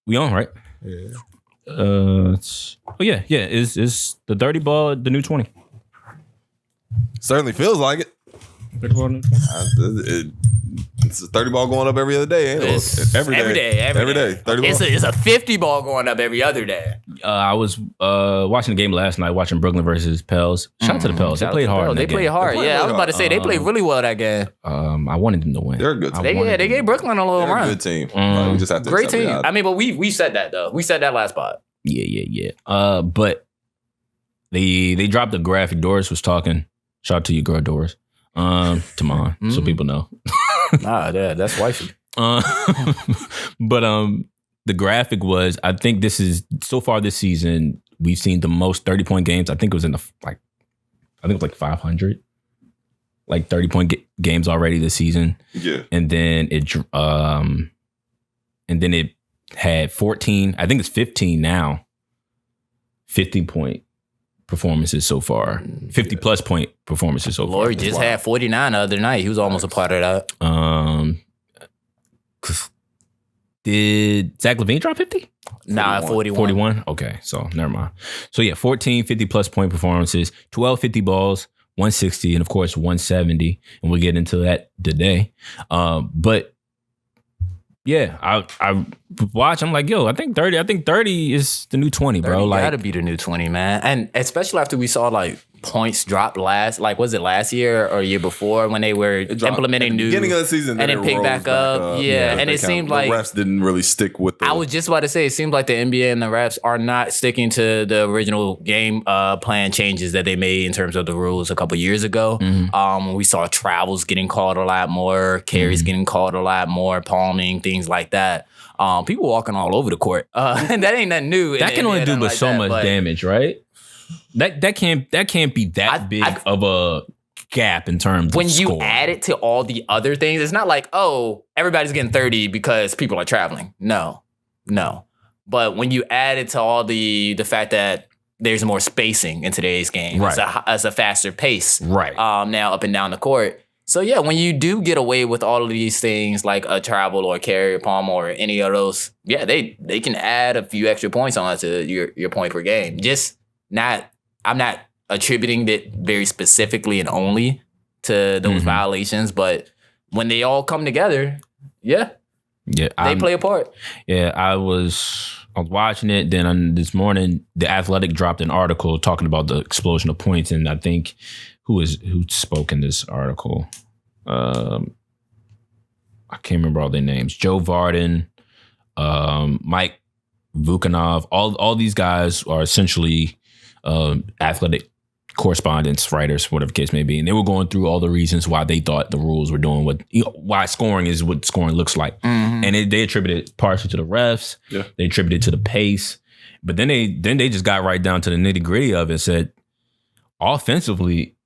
We on, right? Yeah. Is the 30 ball the new 20? Certainly feels like it. 30 ball new 20? It's a 30 ball going up every other day. Every day. 30 ball. It's a 50 ball going up every other day. I was watching the game last night, watching Brooklyn versus Pels. Shout out to the Pels. They played hard. They played hard. Yeah, I was about to say they played really well that game. I wanted them to win. They're a good team. They gave Brooklyn a little run. They're a good team. We just have to great team. I mean, but we said that though. We said that last spot. Yeah. But they dropped the graphic. Doris was talking. Shout out to you, girl, Doris. To mine, so people know. That's wifey. But the graphic was, I think this is, so far this season, we've seen the most 30-point games. I think it was in the, like 500. Like 30-point games already this season. Yeah. And then it had 14, I think it's 15 now, 50-point performances so far. 50-plus point performances so far. Lori just had 49 the other night. He was almost a part of that. Did Zach LaVine drop 50? Nah, 41. 41? Okay, so never mind. So yeah, 14 50-plus point performances, 12 50 balls, 160, and of course 170. And we'll get into that today. But yeah, I watch. I'm like, yo, I think 30 is the new 20, bro. Like, gotta be the new 20, man. And especially after we saw like points drop was it last year or year before when they were implementing new beginning of the season and then pick back up. Yeah, and it seemed like the refs didn't really stick with. I was just about to say, it seems like the NBA and the refs are not sticking to the original game plan changes that they made in terms of the rules a couple years ago. We saw travels getting called a lot more, carries getting called a lot more, palming, things like that. People walking all over the court. And that ain't nothing new. That can only do but so much damage, right? That can't be that big of a gap in terms when of you score. Add it to all the other things. It's not like, oh, everybody's getting 30 because people are traveling. No. But when you add it to all the fact that there's more spacing in today's game, right. It's a faster pace, right? Now up and down the court. So yeah, when you do get away with all of these things like a travel or carry or palm or any of those, yeah, they can add a few extra points on to your point per game. I'm not attributing it very specifically and only to those violations, but when they all come together, they play a part. Yeah, I was watching it. Then this morning, The Athletic dropped an article talking about the explosion of points, and I think who spoke in this article? I can't remember all their names. Joe Varden, Mike Vukanov. All these guys are essentially athletic correspondents, writers, whatever the case may be, and they were going through all the reasons why they thought the rules were doing why scoring is what scoring looks like, and they attributed it partially to the refs. Yeah. They attributed it to the pace, but then they just got right down to the nitty gritty of it and said, offensively,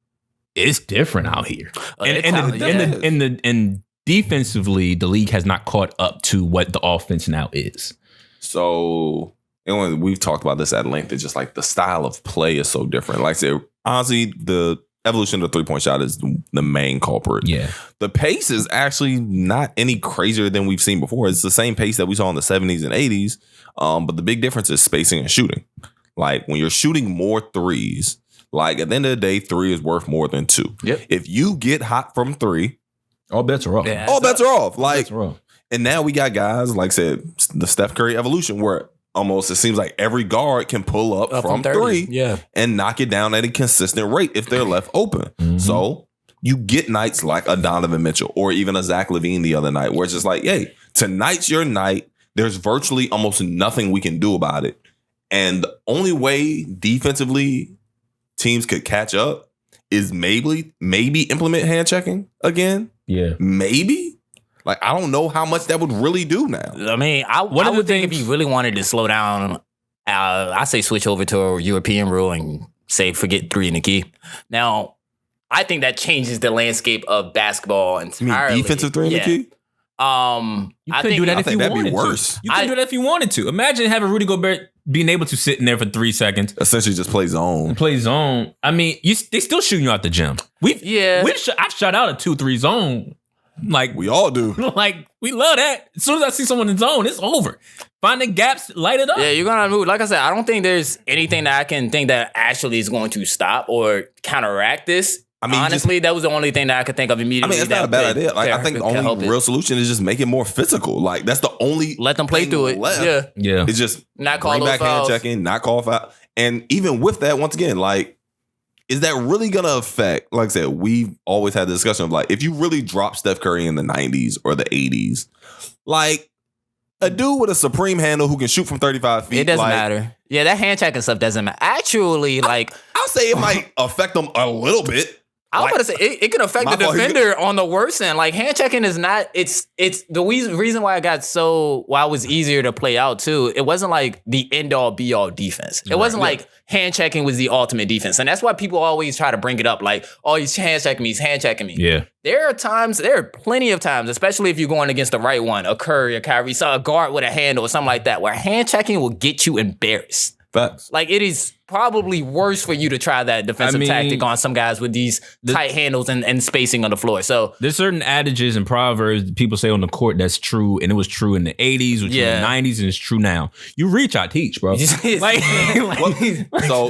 it's different out here, and defensively, the league has not caught up to what the offense now is. So. And we've talked about this at length. It's just like the style of play is so different. Like I said, honestly, the evolution of the 3-point shot is the main culprit. Yeah. The pace is actually not any crazier than we've seen before. It's the same pace that we saw in the 70s and 80s. But the big difference is spacing and shooting. Like when you're shooting more threes, like at the end of the day, 3 is worth more than 2. Yep. If you get hot from 3, all bets are off. Yeah, all bets are off. Like, and now we got guys, like I said, the Steph Curry evolution where almost it seems like every guard can pull up from 3 and knock it down at a consistent rate if they're left open. So you get nights like a Donovan Mitchell or even a Zach LaVine the other night where it's just like, hey, tonight's your night. There's virtually almost nothing we can do about it. And the only way defensively teams could catch up is maybe implement hand checking again. Yeah. Maybe. Like, I don't know how much that would really do now. I mean, I would think if you really wanted to slow down, I say switch over to a European rule and say forget 3 in the key. Now, I think that changes the landscape of basketball entirely. You mean defensive 3 in the key? You couldn't do that if you wanted to. You couldn't do that if you wanted to. Imagine having Rudy Gobert being able to sit in there for 3 seconds. Essentially just play zone. I mean, they still shooting you out the gym. I've shot out a 2-3 zone. Like we all do. Like we love that. As soon as I see someone in zone, it's over. Find the gaps, light it up. Yeah, you're gonna move. Like I said, I don't think there's anything that I can think that actually is going to stop or counteract this. I mean, honestly, that was the only thing that I could think of immediately. I mean, it's not a bad idea. Like, I think the only real solution is just make it more physical. Like, that's the only let them play through it. Yeah. It's just not call bring back fouls. hand checking, not call foul. And even with that, once again, like, is that really gonna affect? Like I said, we've always had the discussion of like, if you really drop Steph Curry in the 90s or the 80s, like a dude with a supreme handle who can shoot from 35 feet, it doesn't matter. Yeah, that hand checking stuff doesn't matter. Actually, like I'll say it might affect them a little bit. I was about to say it can affect the defender on the worst end. Like hand checking is not. It's the reason why it was easier to play out too. It wasn't like the end all be all defense. It wasn't like hand checking was the ultimate defense, and that's why people always try to bring it up. Like, oh, he's hand checking me. He's hand checking me. Yeah. There are plenty of times, especially if you're going against the right one, a Curry, a Kyrie, a guard with a handle or something like that, where hand checking will get you embarrassed. Facts. Like it is probably worse for you to try that defensive tactic on some guys with these tight handles and spacing on the floor. So there's certain adages and proverbs people say on the court that's true, and it was true in the 80s, which in the 90s, and it's true now. You reach, I teach, bro. So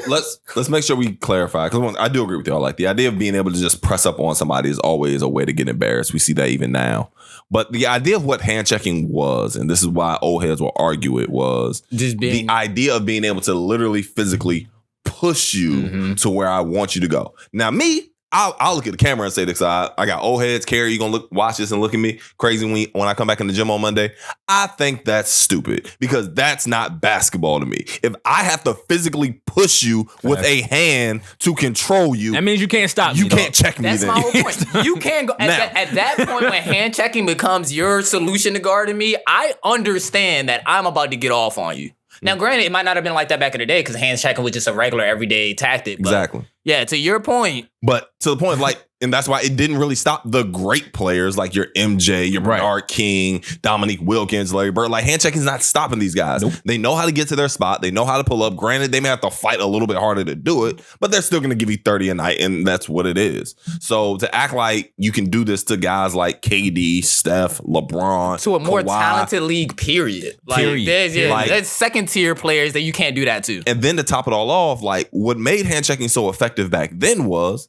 let's make sure we clarify, because I do agree with y'all. Like the idea of being able to just press up on somebody is always a way to get embarrassed. We see that even now. But the idea of what hand checking was, and this is why old heads will argue it, was just the idea of being able to literally physically push you to where I want you to go. Now, me, I'll look at the camera and say this. I got old heads. Carrie, you gonna watch this and look at me crazy when I come back in the gym on Monday? I think that's stupid, because that's not basketball to me. If I have to physically push you with a hand to control you, that means you can't stop me. You can't check me. That's my whole point. You can't go at that point when hand checking becomes your solution to guarding me. I understand that I'm about to get off on you. Now, granted, it might not have been like that back in the day because hand checking was just a regular everyday tactic. But exactly. Yeah, to your point. But to the point of like, and that's why it didn't really stop the great players like your MJ, your Bernard King, Dominique Wilkins, Larry Bird. Like hand checking is not stopping these guys. Nope. They know how to get to their spot. They know how to pull up. Granted, they may have to fight a little bit harder to do it, but they're still going to give you 30 a night, and that's what it is. So to act like you can do this to guys like KD, Steph, LeBron, to a more Kawhi, talented league, period. There's second tier players that you can't do that to. And then to top it all off, like what made hand checking so effective back then was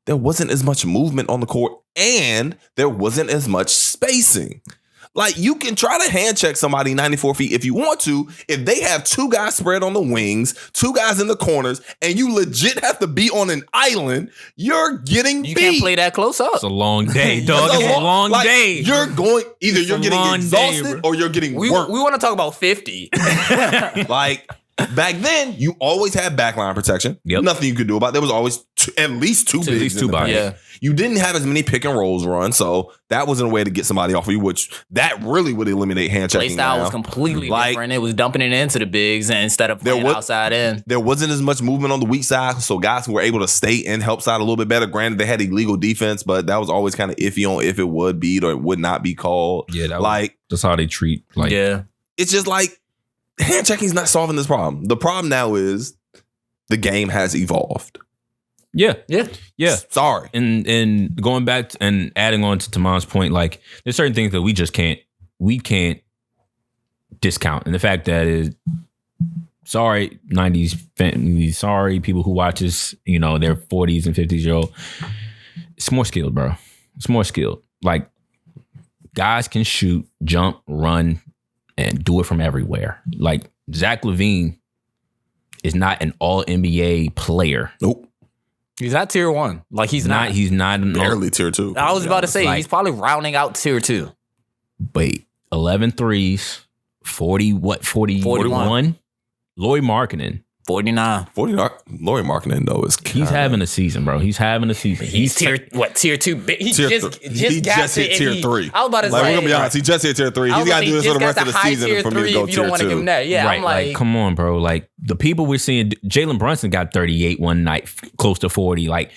there wasn't as much movement on the court, and there wasn't as much spacing. Like, you can try to hand check somebody 94 feet if you want to. If they have two guys spread on the wings, two guys in the corners, and you legit have to be on an island, you're getting beat. You can't play that close up. It's a long day, dog. It's a long day. You're going, either you're getting exhausted or you're getting worked. We want to talk about 50. Like, back then, you always had backline protection. Yep. Nothing you could do about it. There was always at least two bigs. Yeah. You didn't have as many pick and rolls run, so that wasn't a way to get somebody off of you, which that really would eliminate hand checking. Play style was completely different. It was dumping it into the bigs instead of playing outside in. There wasn't as much movement on the weak side, so guys who were able to stay in help side a little bit better. Granted, they had illegal defense, but that was always kind of iffy on if it would be or it would not be called. Yeah, that's how they treat. It's just like hand checking is not solving this problem. The problem now is the game has evolved. Yeah. Sorry. And going back and adding on to Tamon's point, like there's certain things that we can't discount. And the fact that is, sorry, 90s family, sorry, people who watch this, they're 40s and 50s year old. It's more skilled, bro. It's more skilled. Like guys can shoot, jump, run, and do it from everywhere. Like Zach LaVine is not an all NBA player. Nope. He's not tier 1. Like he's not barely tier 2. I was about to say he's probably rounding out tier 2. Wait, 11 threes, 41? Lloyd Markkinen. 49. Lauri Markkinen, though, is he's having a season, bro. He's having a season. He's tier 2? He just hit tier 3. I was about to say. We're going to be honest. He just hit tier 3. He's got to do this for the rest of the season for me to go tier 2. You don't want to give him that. Yeah, right, I'm like, come on, bro. Like, the people we're seeing, Jalen Brunson got 38 one night, close to 40. Like,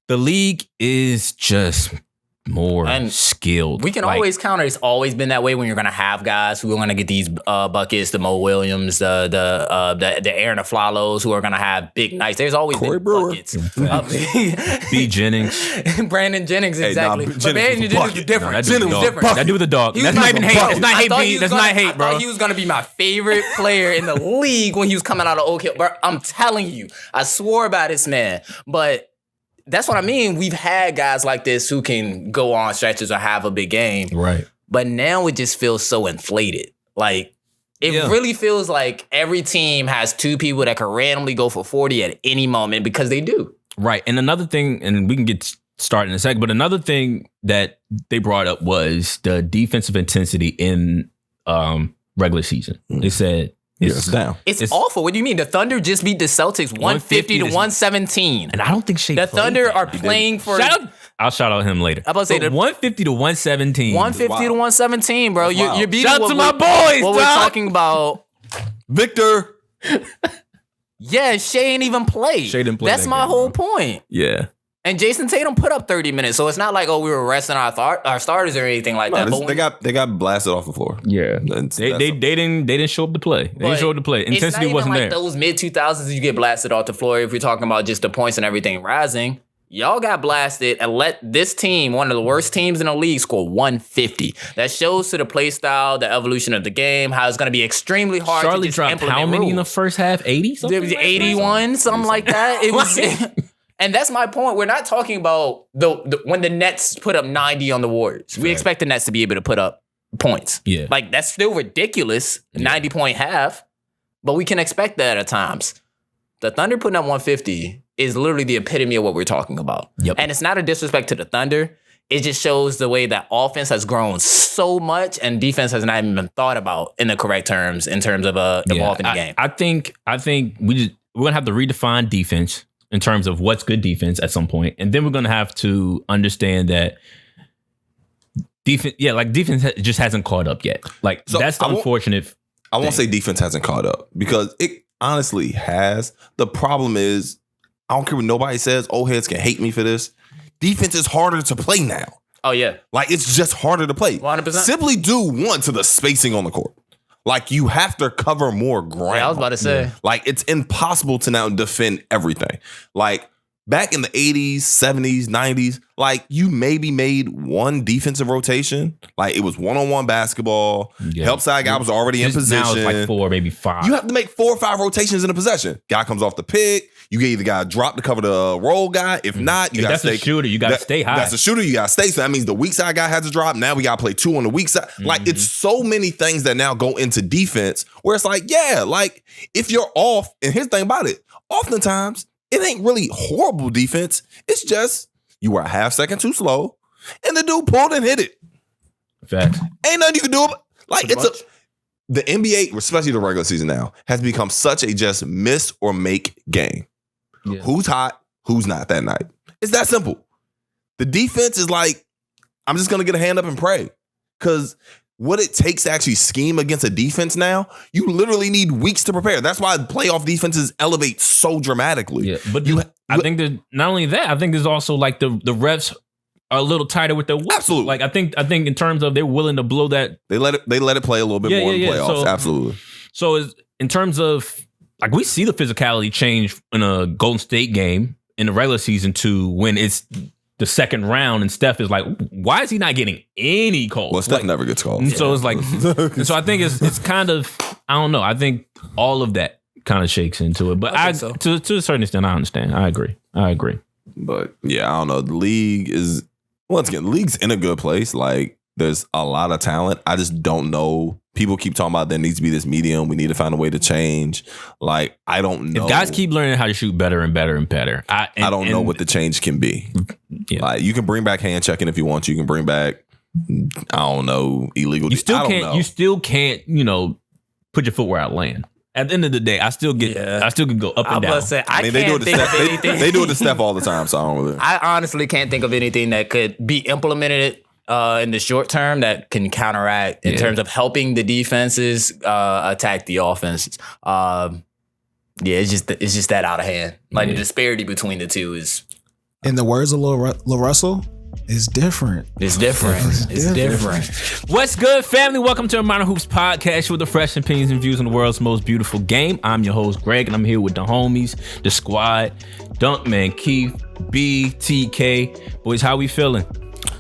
the league is just more skilled. We can always counter. It's always been that way when you're going to have guys who are going to get these buckets, the Mo Williams, the Aaron Aflalos, who are going to have big nights. There's always Corey been Brewer. buckets. B. Jennings. Brandon Jennings, exactly. But Brandon Jennings is different. Jennings was different. That dude with the dog. That's not even hate. That's not hate, B. That's not hate, bro. I thought he was going to be my favorite player in the league when he was coming out of Oak Hill. Bro, I'm telling you, I swore by this man. But that's what I mean. We've had guys like this who can go on stretches or have a big game. Right. But now it just feels so inflated. Like, it really feels like every team has two people that can randomly go for 40 at any moment because they do. Right. And another thing, and we can get started in a second, but another thing that they brought up was the defensive intensity in regular season. They said, It's down. It's awful. What do you mean? The Thunder just beat the Celtics 150 to 117. And I don't think Shea the Thunder are playing for. I'll shout out him later. I'm about to say 150 to 117. 150 to 117, bro. You're beating. Shout out to my boys. What we're talking about, Victor. Yeah, Shea ain't even played. Shea didn't play. That's my whole point. Yeah. And Jason Tatum put up 30 minutes, so it's not like we were resting our starters or anything like that. But they got blasted off the floor. Yeah, they didn't show up to play. They didn't show up to play. Intensity wasn't there. Those mid 2000s, you get blasted off the floor. If you're talking about just the points and everything rising, y'all got blasted and let this team, one of the worst teams in the league, score 150. That shows to the play style, the evolution of the game, how it's going to be extremely hard Charlotte to just dropped implement how many rules. in the first half? 80? There was 81, something like that. It was. And that's my point. We're not talking about the when the Nets put up 90 on the Warriors. We expect the Nets to be able to put up points. Yeah. Like, that's still ridiculous, 90-point half, but we can expect that at times. The Thunder putting up 150 is literally the epitome of what we're talking about. Yep. And it's not a disrespect to the Thunder. It just shows the way that offense has grown so much and defense has not even been thought about in the correct terms in terms of evolving the game. I think we're going to have to redefine defense in terms of what's good defense at some point. And then we're going to have to understand that defense just hasn't caught up yet. Like, so that's the unfortunate I won't say defense hasn't caught up because it honestly has. The problem is, I don't care what nobody says. Old heads can hate me for this. Defense is harder to play now. Oh, yeah. Like, it's just harder to play. 100%. Simply due, one, to the spacing on the court. Like, you have to cover more ground. Yeah, I was about to say. Yeah. Like, it's impossible to now defend everything. Like, back in the 80s, 70s, 90s, like, you maybe made one defensive rotation. Like, it was one-on-one basketball. Yeah. Help side guy was already in position. Now it's like 4, maybe 5. You have to make 4 or 5 rotations in a possession. Guy comes off the pick. You get either got to drop to cover the roll guy. If not, you got to stay. That's a shooter. You got to stay high. That's a shooter. You got to stay. So that means the weak side guy has to drop. Now we got to play 2 on the weak side. Mm-hmm. Like, it's so many things that now go into defense where it's like, yeah, like, if you're off, and here's the thing about it, oftentimes, it ain't really horrible defense. It's just you were a half second too slow, and the dude pulled and hit it. Facts. Ain't nothing you can do. Like, the NBA, especially the regular season now, has become such a just miss or make game. Yeah. Who's hot, who's not that night. It's that simple. The defense is like, I'm just going to get a hand up and pray. Because what it takes to actually scheme against a defense now, you literally need weeks to prepare. That's why playoff defenses elevate so dramatically. Yeah, but I think that not only that, I think there's also like the refs are a little tighter with their whistles. Absolutely. Like, I think in terms of they're willing to blow that. They let it play a little bit more in the playoffs. So, absolutely. So in terms of, like, we see the physicality change in a Golden State game in the regular season to when it's the second round and Steph is like, why is he not getting any calls? Well, Steph never gets called. So it's like, so I think it's kind of, I don't know. I think all of that kind of shakes into it. But to a certain extent, I understand. I agree. But yeah, I don't know. The league is, once again, the league's in a good place. Like, there's a lot of talent. I just don't know. People keep talking about there needs to be this medium. We need to find a way to change. Like, I don't know. If guys keep learning how to shoot better and better and better, I don't know what the change can be. Yeah. Like, you can bring back hand checking if you want. You can bring back, I don't know, illegal. You still can't, put your foot where I land. At the end of the day, I still can go up and down. They do it to Steph all the time, so I don't really. I honestly can't think of anything that could be implemented in the short term that can counteract in terms of helping the defenses attack the offenses. It's just that out of hand. Like, the disparity between the two is. In the words of Lil Russell, It's different. It's different. It's different. What's good, family? Welcome to a Minor Hoops podcast with the fresh opinions and views on the world's most beautiful game. I'm your host, Greg, and I'm here with the homies, the squad, Dunkman, Keith, B, TK. Boys, how we feeling?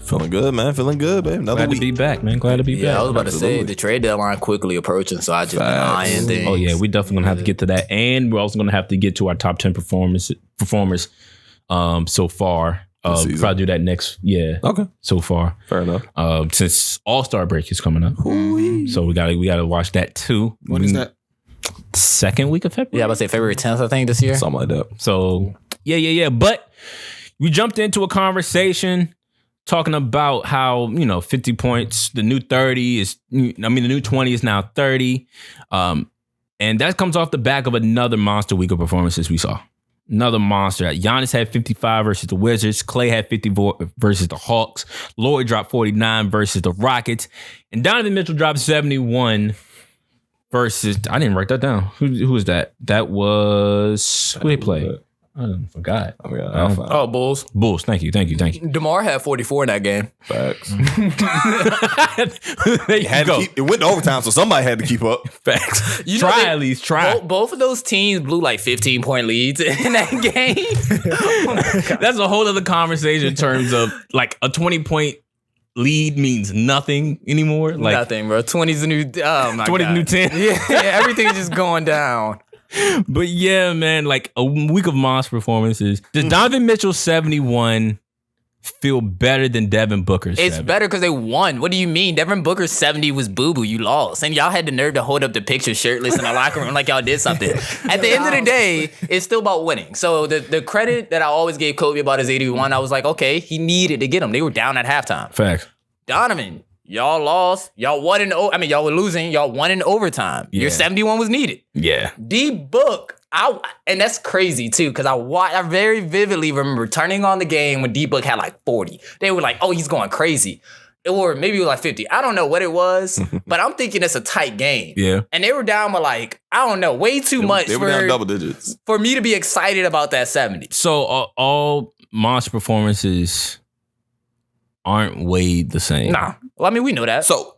Feeling good, man. Feeling good, babe. Glad to be back, man. Glad to be back. I was about to say the trade dedeadline quickly approaching, so I just been eyeing things. Oh yeah, we definitely gonna have to get to that, and we're also gonna have to get to our top 10 performers so far. Probably do that next. Yeah. Okay. So far, fair enough. Since All-Star break is coming up, so we gotta watch that too. When is that? Second week of February. Yeah, I was about to say February 10th, I think, this year. Something like that. So yeah. But we jumped into a conversation talking about how 50 points, the new 30 is. The new 20 is now 30, and that comes off the back of another monster week of performances we saw. Another monster. Giannis had 55 versus the Wizards. Clay had 54 versus the Hawks. Lloyd dropped 49 versus the Rockets. And Donovan Mitchell dropped 71 versus... I didn't write that down. Who was that? That was... Who they play? I forgot. Bulls. Bulls. Thank you. DeMar had 44 in that game. Facts. There you go. It went to overtime, so somebody had to keep up. Facts. At least. Both of those teams blew like 15-point leads in that game. That's a whole other conversation in terms of like a 20-point lead means nothing anymore. Like nothing, bro. 20's the new... Oh, my 20's God. new 10. Yeah, everything's just going down. But yeah, man, like a week of monster performances. Does Donovan Mitchell 71 feel better than Devin Booker's 70? It's better because they won. What do you mean? Devin Booker's 70 was boo-boo. You lost. And y'all had the nerve to hold up the picture shirtless in the locker room like y'all did something. At the end of the day, it's still about winning. So the credit that I always gave Kobe about his 81, I was like, okay, he needed to get them. They were down at halftime. Facts. Donovan, y'all lost. Y'all won y'all were losing. Y'all won in overtime. Yeah. Your 71 was needed. Yeah. D-Book, and that's crazy too, because I very vividly remember turning on the game when D-Book had like 40. They were like, oh, he's going crazy. Or maybe it was like 50. I don't know what it was, but I'm thinking it's a tight game. Yeah. And they were down by like, I don't know, way too much They were down double digits. For me to be excited about that 70. So all monster performances aren't weighed the same. Nah. Well, I mean, we know that. So,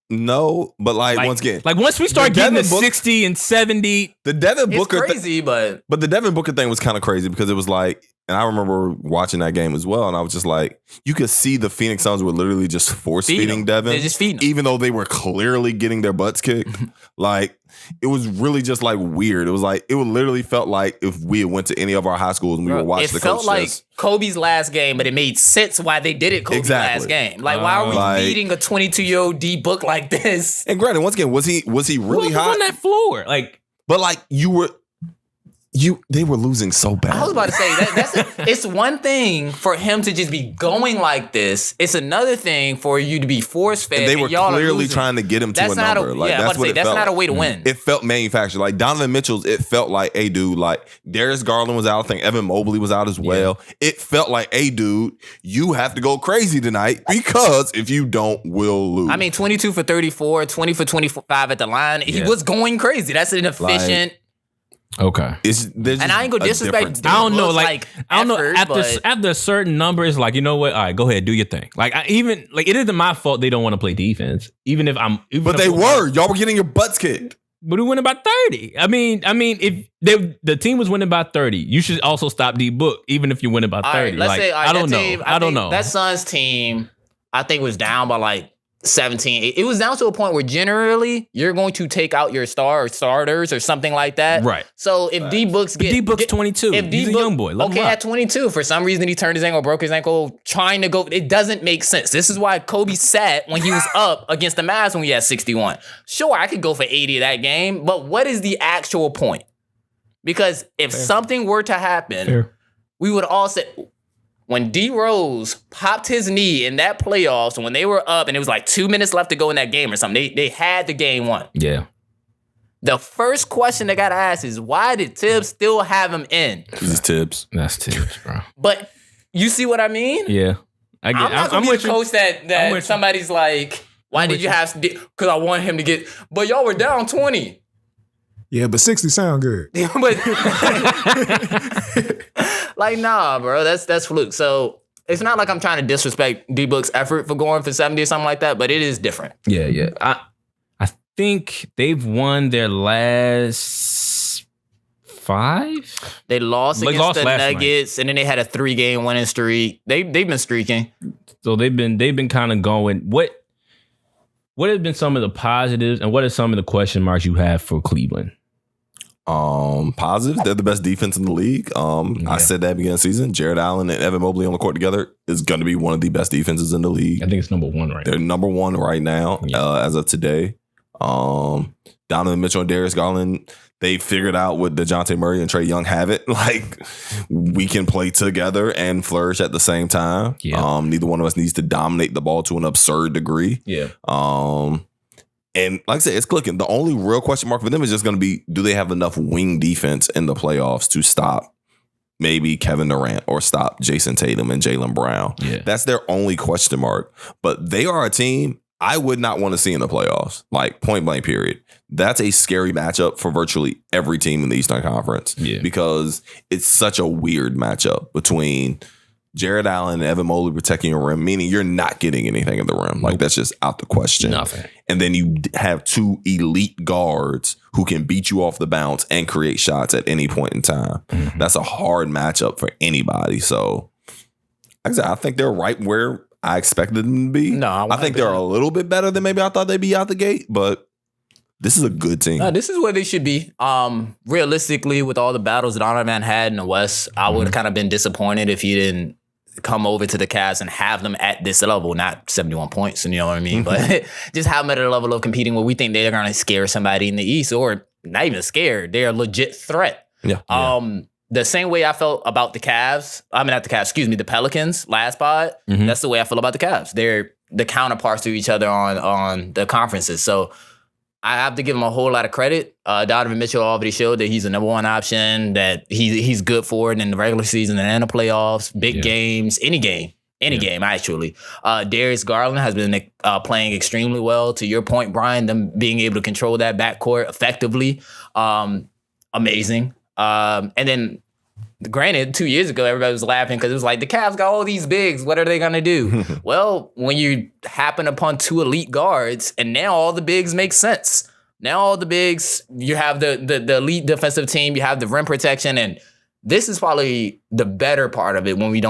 no, but like once again. Like once we start getting to 60 and 70. The Devin Booker it's crazy, but the Devin Booker thing was kind of crazy because it was like, and I remember watching that game as well, and I was just like, you could see the Phoenix Suns were literally just force-feeding Devin. They're just feeding him. Even though they were clearly getting their butts kicked. Like, it was really just like weird. It was like, it literally felt like if we had went to any of our high schools and we were watching the coach. It felt like Kobe's last game, but it made sense why they did it Kobe's last game. Like, why are we feeding a 22-year-old D-Book like this? And granted, once again, was he really hot? On that floor? Like, but like they were losing so bad. I was about to say it's one thing for him to just be going like this. It's another thing for you to be force fed. And they were clearly trying to get him to a number. That's not a way to win. It felt manufactured. Like Donovan Mitchell's, it felt like, hey, dude, like Darius Garland was out. I think Evan Mobley was out as well. Yeah. It felt like, hey, dude, you have to go crazy tonight because if you don't, we'll lose. I mean, 22 for 34, 20 for 25 at the line. He was going crazy. That's an efficient. Okay. And I ain't gonna disrespect. I don't know. I don't know. After a certain number, it's like, you know what? All right, go ahead, do your thing. Like, it isn't my fault they don't want to play defense. But they were. Y'all were getting your butts kicked. But we win by 30. I mean, if the team was winning by 30, you should also stop D-Book, even if you're winning by 30. I don't know. I don't know. That Suns team, I think, was down by like 17. It was down to a point where generally you're going to take out your starters or something like that. Right. So if D-Book's 22. He's a young boy. At 22, for some reason he turned his ankle, broke his ankle, trying to go. It doesn't make sense. This is why Kobe sat when he was up against the Mavs when he had 61. Sure, I could go for 80 of that game, but what is the actual point? Because if something were to happen, we would all say, when D Rose popped his knee in that playoffs, when they were up and it was like 2 minutes left to go in that game or something, they had the game won. Yeah. The first question they got to ask is, why did Tibbs still have him in? He's Tibbs. That's Tibbs, bro. But you see what I mean? Yeah. I'm not going to be the coach that somebody's like, why did you have to? Because I want him to get, but y'all were down 20. Yeah, but 60 sound good. But like, nah, bro, that's fluke. So it's not like I'm trying to disrespect D-Book's effort for going for 70 or something like that, but it is different. Yeah. I think they've won their last 5. They lost against the Nuggets, and then they had a 3-game winning streak. They've been streaking. So they've been kind of going. What have been some of the positives, and what are some of the question marks you have for Cleveland? Positive. They're the best defense in the league. I said that at the beginning of the season. Jared Allen and Evan Mobley on the court together is going to be one of the best defenses in the league. I think it's number 1 right now. They're number 1 right now as of today. Donovan Mitchell and Darius Garland, they figured out what DeJounte Murray and Trae Young have it. Like, we can play together and flourish at the same time. Yeah. Neither one of us needs to dominate the ball to an absurd degree. Yeah. And like I said, it's clicking. The only real question mark for them is just going to be, do they have enough wing defense in the playoffs to stop maybe Kevin Durant or stop Jason Tatum and Jaylen Brown? Yeah. That's their only question mark. But they are a team I would not want to see in the playoffs, like point blank period. That's a scary matchup for virtually every team in the Eastern Conference because it's such a weird matchup between Jared Allen and Evan Mobley protecting your rim, meaning you're not getting anything in the rim. Like, that's just out the question. Nothing. And then you have 2 elite guards who can beat you off the bounce and create shots at any point in time. Mm-hmm. That's a hard matchup for anybody. So, like I said, I think they're right where I expected them to be. No, I think they're a little bit better than maybe I thought they'd be out the gate, but this is a good team. This is where they should be. Realistically, with all the battles that Donovan had in the West, I would have kind of been disappointed if he didn't come over to the Cavs and have them at this level, not 71 points, you know what I mean? But just have them at a level of competing where we think they're going to scare somebody in the East, or not even scared. They're a legit threat. Yeah. The same way I felt about the Cavs, the Pelicans last pod, that's the way I feel about the Cavs. They're the counterparts to each other on the conferences. So I have to give him a whole lot of credit. Donovan Mitchell already showed that he's a number 1 option, that he's good for it in the regular season and in the playoffs, big games, any game, actually. Darius Garland has been playing extremely well. To your point, Brian, them being able to control that backcourt effectively, amazing. And then, granted, 2 years ago, everybody was laughing because it was like, the Cavs got all these bigs. What are they going to do? Well, when you happen upon 2 elite guards, and now all the bigs make sense. Now all the bigs, you have the elite defensive team, you have the rim protection, and this is probably the better part of it when we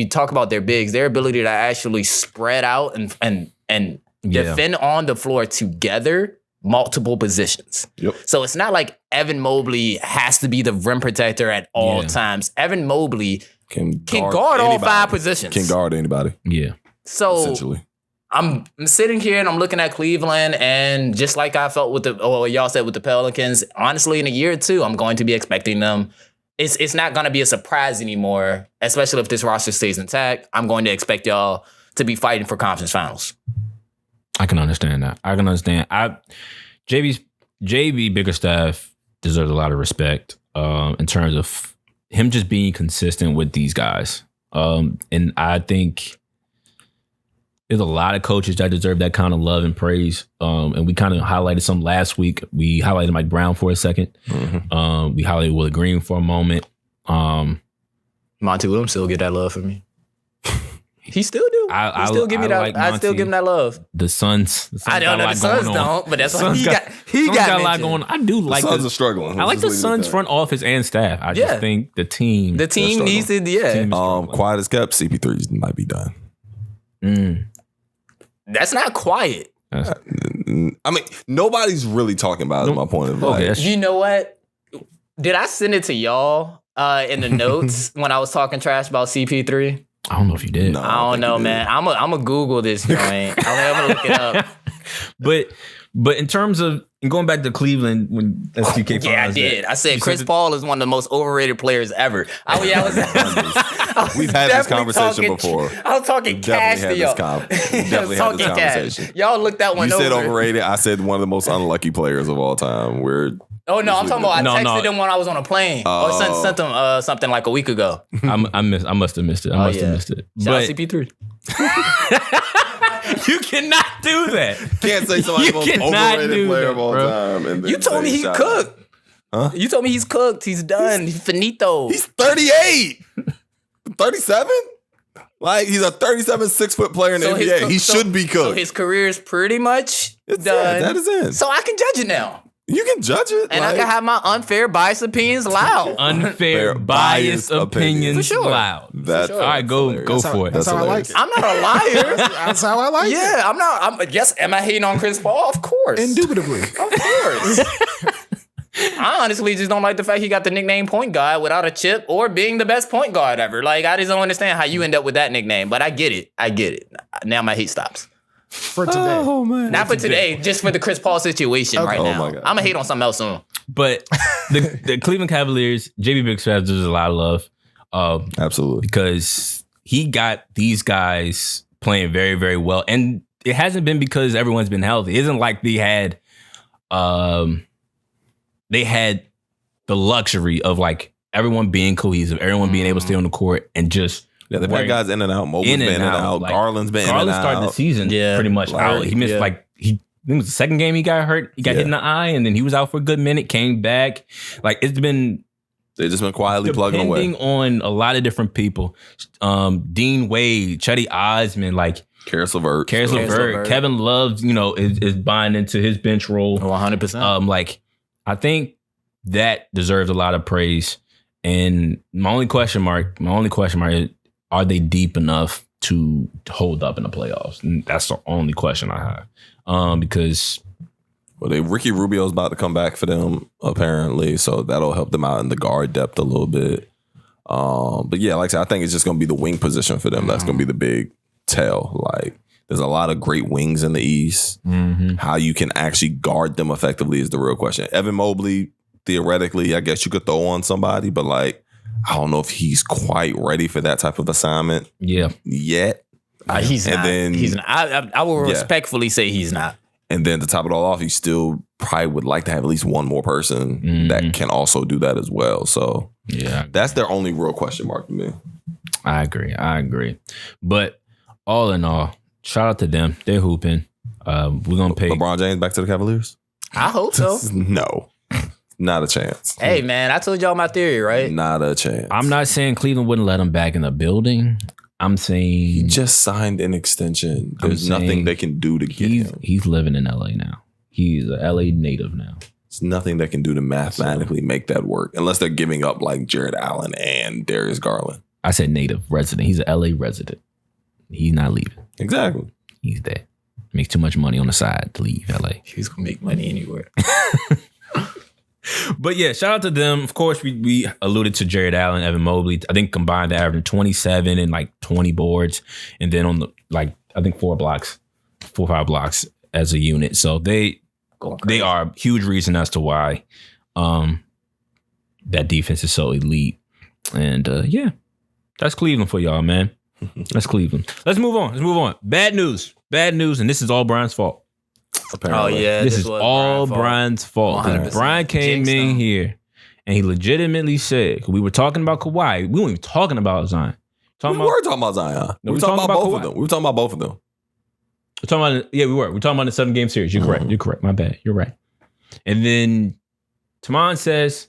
talk about their bigs, their ability to actually spread out and defend on the floor together. Multiple positions. Yep. So it's not like Evan Mobley has to be the rim protector at all times. Evan Mobley can guard all 5 positions. Can guard anybody. Yeah. So essentially, I'm sitting here and I'm looking at Cleveland, and just like I felt with y'all said with the Pelicans, honestly, in a year or 2, I'm going to be expecting them. It's not going to be a surprise anymore, especially if this roster stays intact. I'm going to expect y'all to be fighting for conference finals. I can understand that. JB Bickerstaff deserves a lot of respect in terms of him just being consistent with these guys. And I think there's a lot of coaches that deserve that kind of love and praise. And we kind of highlighted some last week. We highlighted Mike Brown for a second. We highlighted Willie Green for a moment. Monty Williams still get that love from me. He still do. I still give him that love. The Suns. I don't know. The Suns don't, but that's why he got a lot going on. I do like the Suns are struggling. I like the Suns front office and staff. I just think the team. The team needs to. Quiet as kept. CP3 might be done. That's not quiet. I mean, nobody's really talking about it. My point of view. You know what? Did I send it to y'all in the notes when I was talking trash about CP3? I don't know if you did. No, I don't know, man. I'm a Google this joint. I'm gonna look it up. But in terms of going back to Cleveland when SDK I did. I said Chris Paul is one of the most overrated players ever. We've had this conversation before. I was talking cash to y'all. Definitely had this conversation. Y'all looked that one over. You said overrated. I said one of the most unlucky players of all time. Oh, no, I'm talking about I texted him when I was on a plane. Or sent him something like a week ago. I must have missed it. I must have missed it. Shout out CP3. You cannot do that. Can't say somebody's the most overrated player of all time. And you told me he's cooked. Huh? You told me he's cooked. He's done. He's finito. He's 38. 37? Like, he's a 37 6-foot player in the NBA. He should be cooked. So his career is pretty much done. That is it. So I can judge it now. You can judge it. And I can have my unfair, biased opinions loud. Unfair, biased opinions For sure. loud. That's all right, go for it. That's how I like it. I'm not a liar. That's how I like it. Yeah, I'm not. Yes, am I hating on Chris Paul? Of course. Indubitably. Of course. I honestly just don't like the fact he got the nickname point guard without a chip or being the best point guard ever. Like, I just don't understand how you end up with that nickname. But I get it. Now my hate stops. For today. Oh, man. Not for today, just for the Chris Paul situation right now. my God. I'm going to hate on something else soon. But the Cleveland Cavaliers, JB Big Fab deserves a lot of love. Absolutely. Because he got these guys playing very, very well. And it hasn't been because everyone's been healthy. It isn't like they had the luxury of like everyone being cohesive, everyone being able to stay on the court and just they've had guys in and out. Mobley's been in and out. Like, Garland's been in and out. Garland started the season pretty much out. He missed I think it was the second game he got hurt. He got hit in the eye, and then he was out for a good minute, came back. Like, it's been... They've just been quietly plugging away. Depending on a lot of different people. Dean Wade, Chetty Osman, like... Karis LeVert. Kevin Love, is buying into his bench role. 100%. Like, I think that deserves a lot of praise. And my only question mark is, are they deep enough to hold up in the playoffs? And that's the only question I have. Because Ricky Rubio's about to come back for them, apparently, so that'll help them out in the guard depth a little bit. But yeah, like I said, I think it's just going to be the wing position for them. That's going to be the big tell. Like, there's a lot of great wings in the East. Mm-hmm. How you can actually guard them effectively is the real question. Evan Mobley, theoretically, I guess you could throw on somebody, but like, I don't know if he's quite ready for that type of assignment. Yeah. Yet. He's not. I will respectfully say he's not. And then to top it all off, he still probably would like to have at least one more person that can also do that as well. So yeah, that's their only real question mark to me. I agree. But all in all, shout out to them. They're hooping. We're gonna pay LeBron James back to the Cavaliers. I hope so. No. Not a chance. Hey, man, I told y'all my theory, right? Not a chance. I'm not saying Cleveland wouldn't let him back in the building. I'm saying... He just signed an extension. There's nothing they can do to get him. He's living in LA now. He's a LA native now. There's nothing they can do to mathematically make that work unless they're giving up like Jared Allen and Darius Garland. I said native resident. He's an LA resident. He's not leaving. Exactly. He's there. Makes too much money on the side to leave LA. He's going to make money anywhere. But yeah, shout out to them. Of course, we alluded to Jared Allen, Evan Mobley. I think combined they're averaging 27 and like 20 boards. And then on the, like, I think 4 or 5 blocks as a unit. So they are a huge reason as to why that defense is so elite. And yeah, that's Cleveland for y'all, man. That's Cleveland. Let's move on. Bad news. And this is all Brian's fault. Apparently. Oh yeah, this is all Brian's fault. Brian came in here and he legitimately said, we were talking about Kawhi. We weren't even talking about Zion. We were talking about Zion. We were talking about both of them. We were talking about both of them. We're talking about, we were. We're talking about the 7-game series. You're correct. You're correct. My bad. You're right. And then Taman says,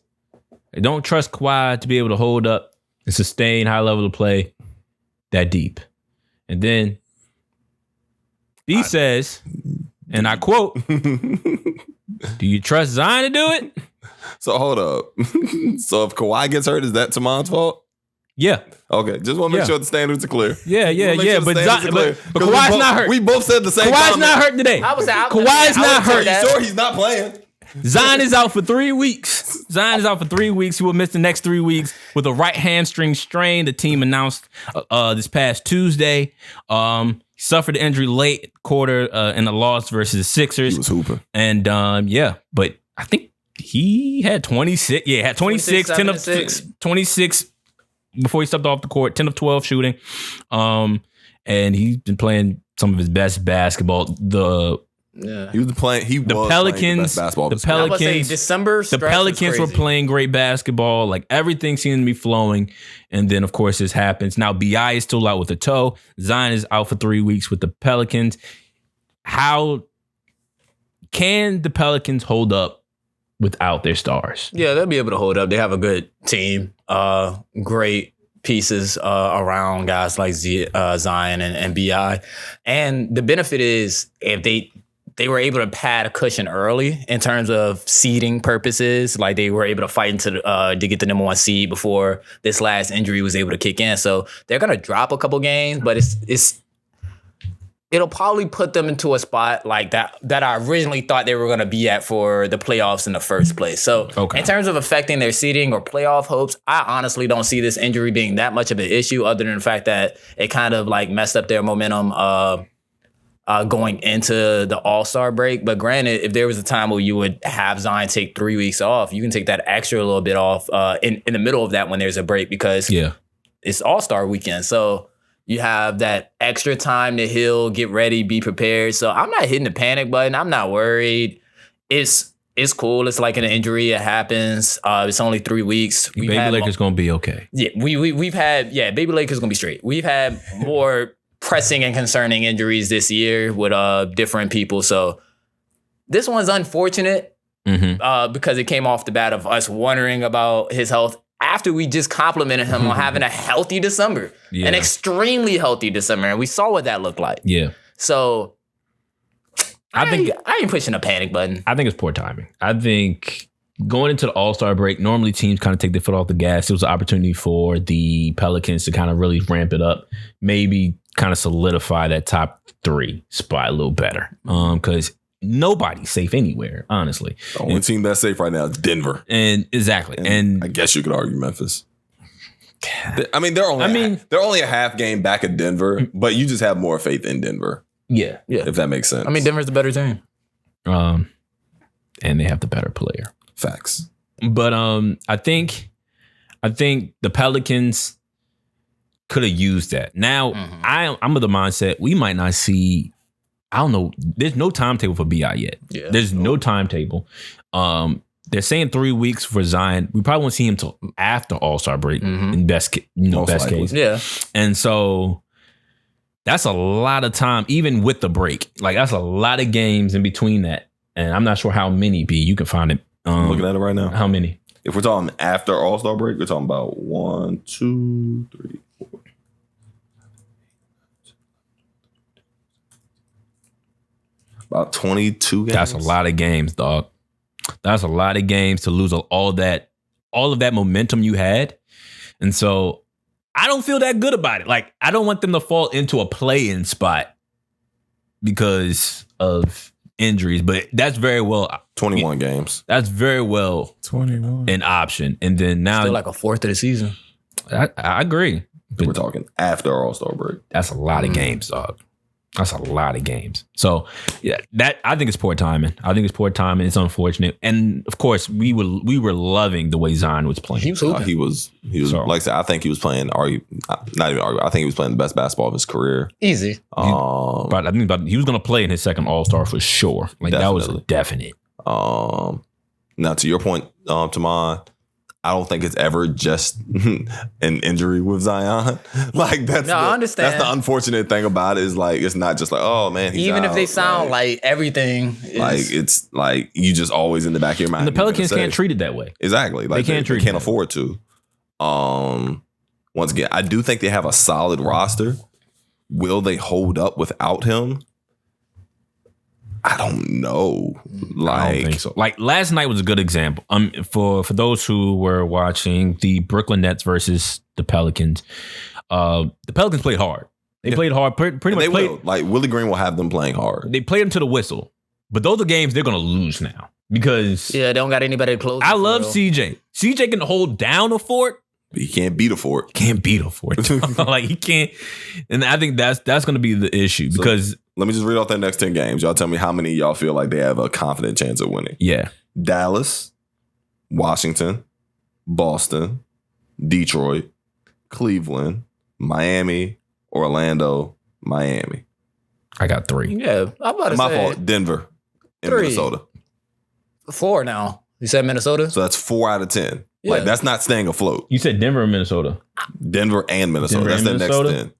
I don't trust Kawhi to be able to hold up and sustain high level of play that deep. And then B says, and I quote, do you trust Zion to do it? So hold up. So if Kawhi gets hurt, is that Taman's fault? Yeah. Okay. Just want to make sure the standards are clear. Yeah. But Kawhi's not hurt. We both said the same Kawhi's not hurt today. Kawhi's not hurt. Are you sure he's not playing? Zion is out for 3 weeks. He will miss the next 3 weeks with a right hamstring strain. The team announced this past Tuesday. He suffered the injury late quarter in a loss versus the Sixers. He was hooping. And but I think he had 26. Yeah, had 26, 10 of 6, 26 before he stepped off the court, 10 of 12 shooting. And he's been playing some of his best basketball. He was playing. The Pelicans. The Pelicans. December. The Pelicans were playing great basketball. Like everything seemed to be flowing. And then, of course, this happens. Now, Bi is still out with a toe. Zion is out for 3 weeks with the Pelicans. How can the Pelicans hold up without their stars? Yeah, they'll be able to hold up. They have a good team. Great pieces around guys like Zion and BI. And the benefit is if they were able to pad a cushion early in terms of seeding purposes. Like they were able to fight to get the number 1 seed before this last injury was able to kick in. So they're going to drop a couple games, but it'll probably put them into a spot like that I originally thought they were going to be at for the playoffs in the first place. So in terms of affecting their seeding or playoff hopes, I honestly don't see this injury being that much of an issue other than the fact that it kind of like messed up their momentum going into the All-Star break. But granted, if there was a time where you would have Zion take 3 weeks off, you can take that extra little bit off in the middle of that when there's a break because it's All-Star weekend. So you have that extra time to heal, get ready, be prepared. So I'm not hitting the panic button. I'm not worried. It's cool. It's like an injury. It happens. It's only 3 weeks. Baby Lakers going to be okay. Yeah, we've had, Baby Lakers going to be straight. We've had more pressing and concerning injuries this year with different people. So this one's unfortunate because it came off the bat of us wondering about his health after we just complimented him on having a healthy December, an extremely healthy December. And we saw what that looked like. Yeah. So I ain't pushing a panic button. I think it's poor timing. I think going into the All-Star break, normally teams kind of take their foot off the gas. It was an opportunity for the Pelicans to kind of really ramp it up, maybe kind of solidify that top 3 spot a little better. Because nobody's safe anywhere, honestly. The only team that's safe right now is Denver. And exactly. And I guess you could argue Memphis. I mean, they're only a half game back at Denver, but you just have more faith in Denver. Yeah. If that makes sense. I mean, Denver's the better team. And they have the better player. Facts. But I think the Pelicans could have used that. Now, I'm of the mindset we might not see. I don't know. There's no timetable for BI yet. Yeah. There's no timetable. They're saying 3 weeks for Zion. We probably won't see him till after All-Star break in best case. Yeah. And so that's a lot of time, even with the break. Like that's a lot of games in between that. And I'm not sure how many B. You can find it. I'm looking at it right now. How many? If we're talking after All-Star break, we're talking about 1, 2, 3, 4. About 22 games. That's a lot of games, dog. That's a lot of games to lose all of that momentum you had. And so I don't feel that good about it. Like, I don't want them to fall into a play-in spot because of injuries, but that's very well 21 games. That's very well 21 an option. And then now still like a fourth of the season. I agree. But we're talking after All-Star break. That's a lot of games, dog. That's a lot of games. So yeah, that I think it's poor timing. It's unfortunate. And of course, we were loving the way Zion was playing. He was so, like I said, I think he was playing I think he was playing the best basketball of his career. Easy. But I think he was gonna play in his second All-Star for sure. Like definitely. That was a definite. Now to your point, Taman, I don't think it's ever just an injury with Zion. Like I understand. That's the unfortunate thing about it is like it's not just like, oh man, he's even out. If they sound like everything is, like it's like you just always in the back of your mind. And the Pelicans can't treat it that way. Exactly. Like they can't afford to. Once again, I do think they have a solid roster. Will they hold up without him? I don't know. I don't think so. Like last night was a good example. For those who were watching the Brooklyn Nets versus the Pelicans, the Pelicans played hard. They played hard. Pretty much will. Like Willie Green will have them playing hard. They played them to the whistle. But those are games they're gonna lose now because they don't got anybody to close. I love CJ. CJ can hold down a fort. But he can't beat a fort. Like he can't. And I think that's going to be the issue because let me just read off their next 10 games. Y'all tell me how many of y'all feel like they have a confident chance of winning. Yeah. Dallas, Washington, Boston, Detroit, Cleveland, Miami, Orlando, Miami. I got 3. Yeah. I'm about to say. My fault. Denver and 3. Minnesota. 4 now. You said Minnesota? So that's 4 out of 10. Yeah. Like that's not staying afloat. You said Denver or Minnesota? Denver and Minnesota. That's the next 10.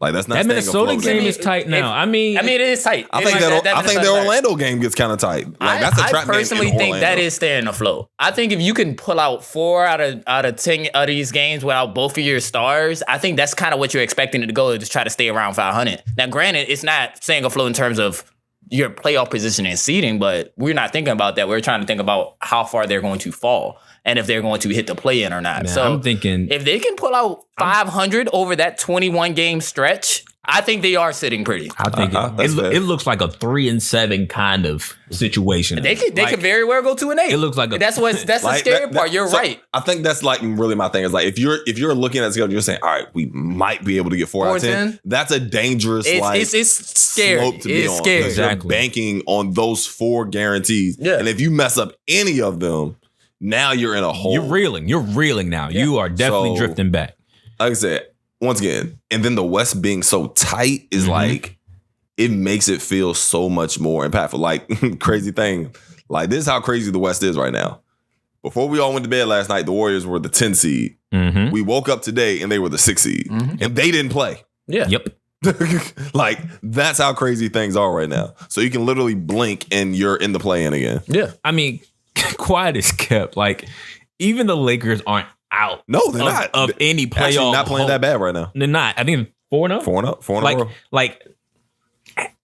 Like that's not that Minnesota afloat. game is tight now. I mean, it is tight. I think the Orlando game gets kind of tight. Like that's a trap game. I personally think that is staying afloat. I think if you can pull out 4 out of 10 of these games without both of your stars, I think that's kind of what you're expecting it to go, to just try to stay around 500. Now, granted, it's not staying afloat in terms of your playoff position and seeding, but we're not thinking about that. We're trying to think about how far they're going to fall and if they're going to hit the play-in or not. Man, so I'm thinking if they can pull out 500 over that 21 game stretch, I think they are sitting pretty. I think it looks like a 3-7 kind of situation. They could very well go 2-8. It looks like that's the scary part. You're right. I think that's like really my thing is like if you're looking at the schedule, you're saying, all right, we might be able to get 4 out of 10. That's a dangerous it's scary. slope to be on. Scary. Exactly. You're banking on those 4 guarantees, and if you mess up any of them, now you're in a hole. You're reeling now. Yeah. You are definitely drifting back. Like I said, once again, and then the West being so tight is like, it makes it feel so much more impactful. Like, crazy thing. Like, this is how crazy the West is right now. Before we all went to bed last night, the Warriors were the 10 seed. Mm-hmm. We woke up today and they were the 6 seed. Mm-hmm. And they didn't play. Yeah. Yep. Like, that's how crazy things are right now. So you can literally blink and you're in the play-in again. Yeah. I mean, quiet is kept. Like, even the Lakers aren't out. No, they're not. Of any playoff. Actually not playing that bad right now. They're not. I think 4-0. 4-0 in a row. Like,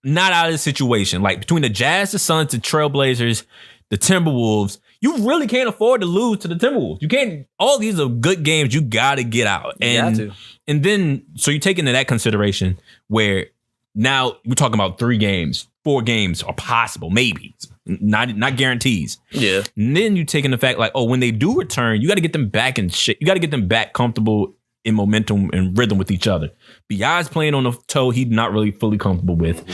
not out of the situation. Like, between the Jazz, the Suns, the Trailblazers, the Timberwolves, you really can't afford to lose to the Timberwolves. You can't. All these are good games. You got to get out. And then, so you take into that consideration where now we're talking about 3 games, 4 games are possible, maybe. Not guarantees. Yeah. And then you take in the fact like, oh, when they do return, you got to get them back in shit. You got to get them back comfortable in momentum and rhythm with each other. B.I.'s playing on the toe he's not really fully comfortable with.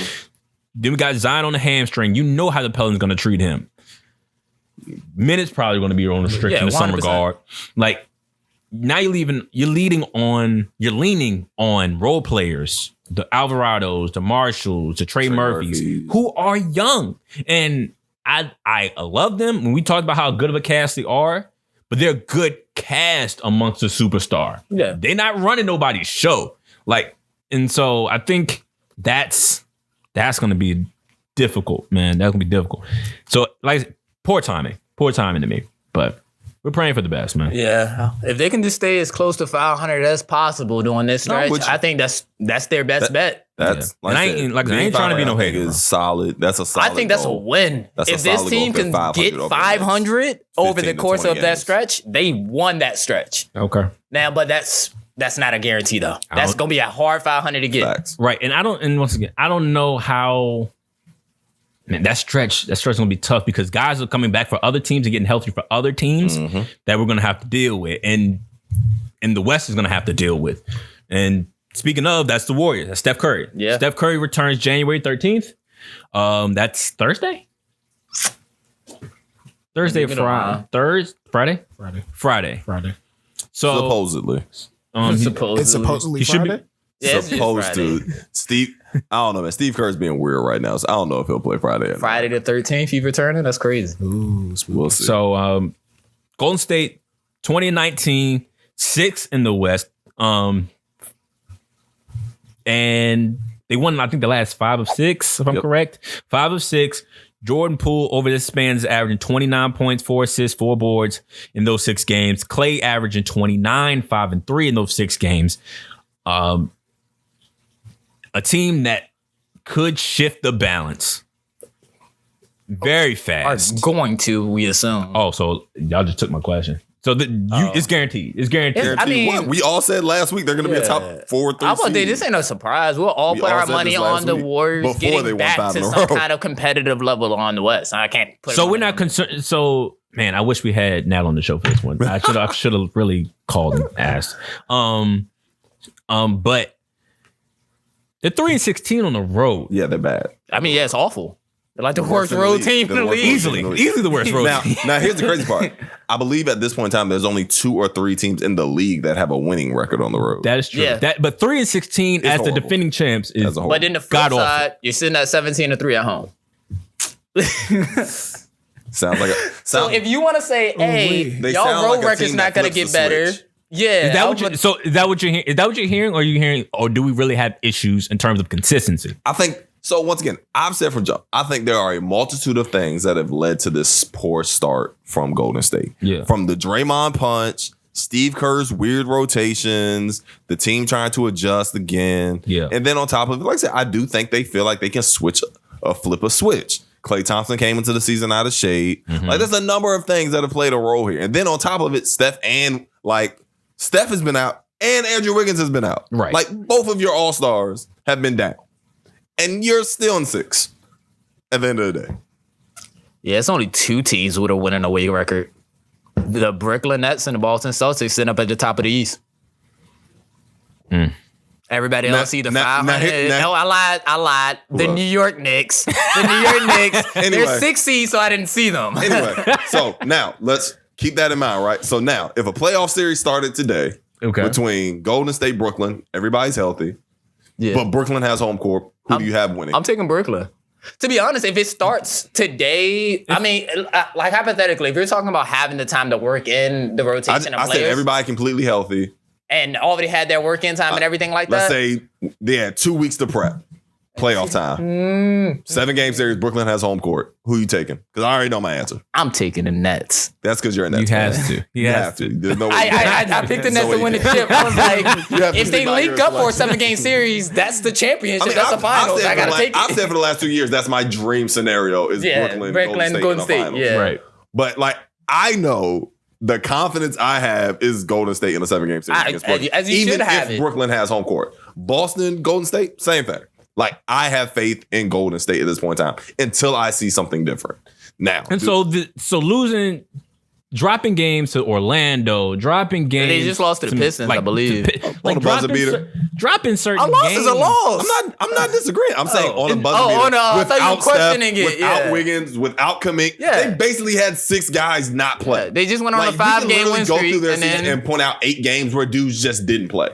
Then we got Zion on the hamstring. You know how the Pelicans going to treat him. Minutes probably going to be on restriction in some regard. Like, now you're leaning on role players, the Alvarados, the Marshalls, the Trey Murphys, who are young. And I love them when we talked about how good of a cast they are, but they're a good cast amongst the superstar. Yeah. They're not running nobody's show. Like, and so I think that's going to be difficult, man. That's going to be difficult. So, like, poor timing to me, but we're praying for the best, man. Yeah. If they can just stay as close to 500 as possible during this stretch, I think that's their best bet. That's like I ain't trying to be no hater. Is solid. That's a solid. I think that's goal. a win. If this team can get 500 over the course of that stretch, they won that stretch. Okay. Now, but that's not a guarantee though. That's gonna be a hard 500 to get. Facts. Right, and once again, I don't know how. Man, that stretch is gonna be tough because guys are coming back for other teams and getting healthy for other teams that we're gonna have to deal with, and the West is gonna have to deal with. And speaking of, that's the Warriors. That's Steph Curry. Yeah. Steph Curry returns January 13th. That's Thursday. Thursday or Friday? Friday. So supposedly. It's supposedly Friday? Yeah, supposed to. Steve, I don't know, man. Steve Kerr's being weird right now, so I don't know if he'll play Friday. Friday the 13th, he's returning? That's crazy. Ooh, we'll see. So, Golden State, 2019, 6th in the West. And they won, I think, the last 5 of 6, if I'm correct. 5 of 6. Jordan Poole over this span is averaging 29 points, 4 assists, 4 boards in those 6 games. Clay averaging 29, 5 and 3 in those 6 games. A team that could shift the balance very fast. Are going to, we assume. Oh, so y'all just took my question. So it's guaranteed. It's guaranteed. I mean, what? We all said last week they're going to be a top 4 or 3 I would say this ain't no surprise. We'll all put our money on the Warriors getting back to some kind of competitive level on the West. I can't put. So we're not concerned. So man, I wish we had Nat on the show for this one. I should have really called and asked. But they're 3-16 on the road. Yeah, they're bad. I mean, yeah, it's awful. They're like the worst road team in the league. Easily the worst road team. Now, here's the crazy part. I believe at this point in time, there's only 2 or 3 teams in the league that have a winning record on the road. That is true. Yeah. But 3-16 as the defending champs is. But then the flip side, you're sitting at 17-3 at home. Sounds like so if you want to say, hey, y'all road record's not going to get better. Yeah. Is that what you're hearing? Is that what you're hearing? Or are you hearing? Or do we really have issues in terms of consistency? I think so. Once again, I've said from jump, I think there are a multitude of things that have led to this poor start from Golden State. Yeah. From the Draymond punch, Steve Kerr's weird rotations, the team trying to adjust again. Yeah. And then on top of it, like I said, I do think they feel like they can flip a switch. Klay Thompson came into the season out of shape. Mm-hmm. Like there's a number of things that have played a role here. And then on top of it, Steph has been out and Andrew Wiggins has been out. Right. Like both of your all-stars have been down. And you're still in 6 at the end of the day. Yeah, it's only 2 teams with a winning away record. The Brooklyn Nets and the Boston Celtics sitting up at the top of the East. Everybody else either 500. No, I lied. The New York Knicks. Anyway, they're 6 seeds, so I didn't see them. Anyway, so now let's keep that in mind, right? So now, if a playoff series started today between Golden State, Brooklyn, everybody's healthy, but Brooklyn has home court, who do you have winning? I'm taking Brooklyn. To be honest, if it starts today, I mean, like hypothetically, if you're talking about having the time to work in the rotation of players. I said everybody completely healthy. And already had their work in time and everything like that. Let's say they had 2 weeks to prep. Playoff time. 7-game series. Brooklyn has home court. Who you taking? Because I already know my answer. I'm taking the Nets. That's because you're a Nets. You have to. You have to. There's no way. I picked the Nets to win the chip. I was like, if they link up for a 7-game series, that's the championship. That's the finals. I gotta take it. I've said for the last 2 years, that's my dream scenario. Is Brooklyn, Golden State. Yeah. Right. But like, I know. The confidence I have is Golden State in a 7-game series against Brooklyn. As you should have it. Brooklyn has home court. Boston, Golden State, same thing. Like, I have faith in Golden State at this point in time until I see something different. Now. And so dropping games to Orlando, dropping games. They just lost to the Pistons, I believe. On a buzzer beater. Dropping certain games. A loss games. is a loss. I'm not disagreeing. I'm saying on a buzzer beater. Oh, no. I thought you were questioning it. Without Wiggins, without Kuminga. Yeah. They basically had 6 guys not play. Yeah, they just went on a 5-game win streak. Go through their season and point out 8 games where dudes just didn't play.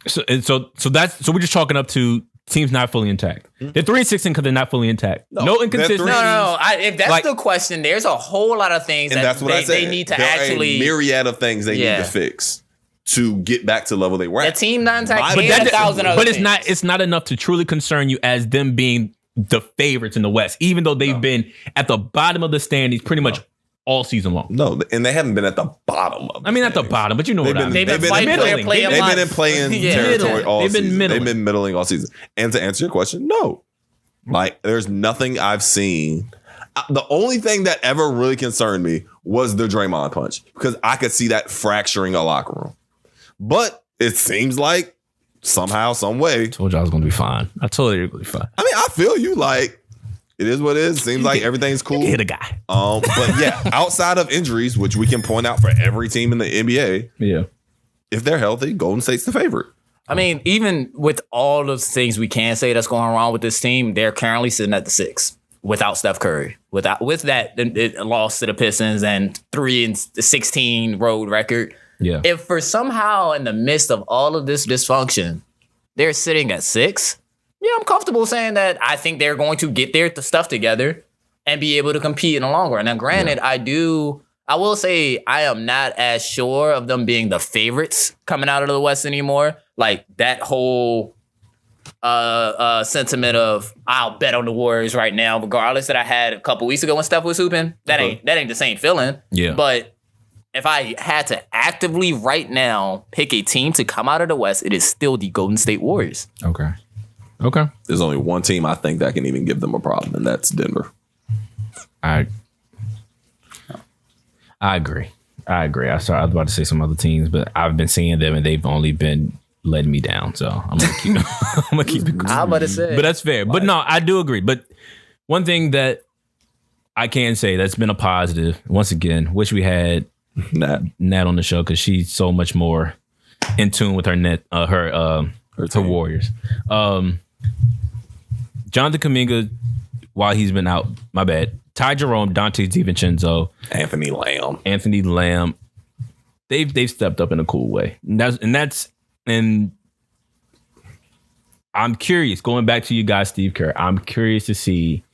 So we're just chalking up to teams not fully intact. They're 3-6 because they're not fully intact. No inconsistency. No. If that's the question, there's a whole lot of things that they need to actually. A myriad of things they need to fix to get back to the level they were at. The team not intact, but 1,000 other things. It's not enough to truly concern you as them being the favorites in the West, even though they've been at the bottom of the standings pretty much all season long. No, and they haven't been at the bottom of the not the bottom, but you know what I mean. They've been middling. They've been in playing territory all season. They've been middling all season. And to answer your question, no. Like, there's nothing I've seen. The only thing that ever really concerned me was the Draymond punch, because I could see that fracturing a locker room. But it seems like somehow, some way. I told you I was going to be fine. I told you you're going to be fine. I mean, I feel you. Like, it is what it is. Seems like everything's cool. Hit a guy. But yeah, outside of injuries, which we can point out for every team in the NBA, if they're healthy, Golden State's the favorite. I mean, even with all those things we can say that's going wrong with this team, they're currently sitting at the 6 without Steph Curry. With that, it lost to the Pistons and 3-16 road record. Yeah. If for somehow in the midst of all of this dysfunction, they're sitting at 6, I'm comfortable saying that I think they're going to get their stuff together and be able to compete in the long run. Now, granted, I will say I am not as sure of them being the favorites coming out of the West anymore. Like that whole sentiment of I'll bet on the Warriors right now, regardless that I had a couple weeks ago when Steph was hooping. That ain't the same feeling. Yeah. But if I had to actively right now pick a team to come out of the West, it is still the Golden State Warriors. Okay. There's only one team I think that can even give them a problem, and that's Denver. I agree. I was about to say some other teams, but I've been seeing them and they've only been letting me down. So I'm gonna keep it. I'm about to say, but that's fair. But no, I do agree. But one thing that I can say that's been a positive, once again, wish we had Nat on the show because she's so much more in tune with her Warriors. Jonathan Kuminga, while he's been out, my bad. Ty Jerome, Dante DiVincenzo, Anthony Lamb. They've stepped up in a cool way. And I'm curious, going back to you guys, Steve Kerr, I'm curious to see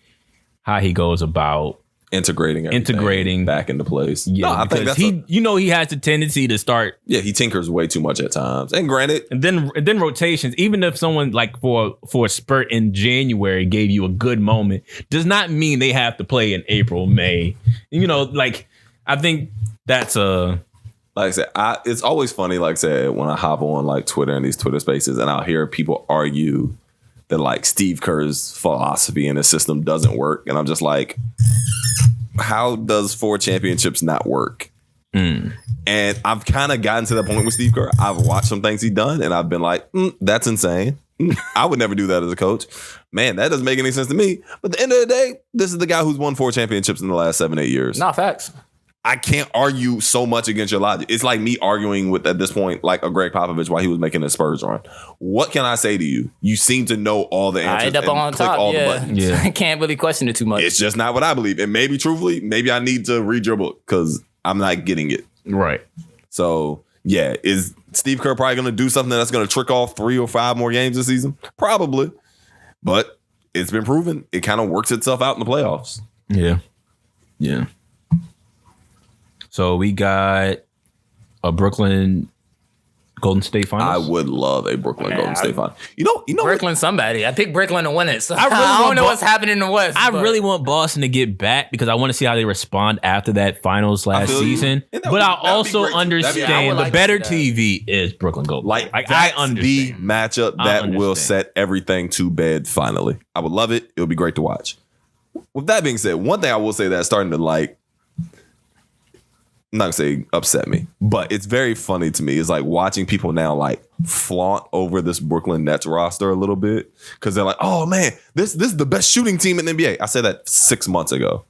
how he goes about integrating back into place. Yeah, no, I think that's he has the tendency to start. Yeah, he tinkers way too much at times. And granted, and then rotations. Even if someone like for a spurt in January gave you a good moment, does not mean they have to play in April, May. I think that's a. Like I said, it's always funny. Like I said, when I hop on like Twitter and these Twitter Spaces, and I'll hear people argue that like Steve Kerr's philosophy and his system doesn't work, and I'm just like, how does 4 championships not work? And I've kind of gotten to the point with Steve Kerr. I've watched some things he's done, and I've been like, that's insane. I would never do that as a coach. Man, that doesn't make any sense to me. But at the end of the day, this is the guy who's won 4 championships in the last 7-8 years. Not facts. I can't argue so much against your logic. It's like me arguing with, at this point, like a Greg Popovich while he was making his Spurs run. What can I say to you? You seem to know all the answers. I end up on top, all the buttons. Yeah. I can't really question it too much. It's just not what I believe. And maybe, truthfully, maybe I need to read your book because I'm not getting it. Right. So, yeah, is Steve Kerr probably going to do something that's going to trick off 3 or 5 more games this season? Probably. But it's been proven. It kind of works itself out in the playoffs. Yeah. Yeah. So we got a Brooklyn Golden State Finals. I would love a Brooklyn Golden State Final. You know Brooklyn somebody. I picked Brooklyn to win it. So I don't know what's happening in the West. I really want Boston to get back because I want to see how they respond after that finals last season. But I also understand the better TV is Brooklyn Golden. Like I understand the matchup that will set everything to bed finally. I would love it. It would be great to watch. With that being said, one thing I will say that's starting to like, I'm not gonna say upset me, but it's very funny to me. It's like watching people now like flaunt over this Brooklyn Nets roster a little bit because they're like, "Oh man, this is the best shooting team in the NBA." I said that 6 months ago.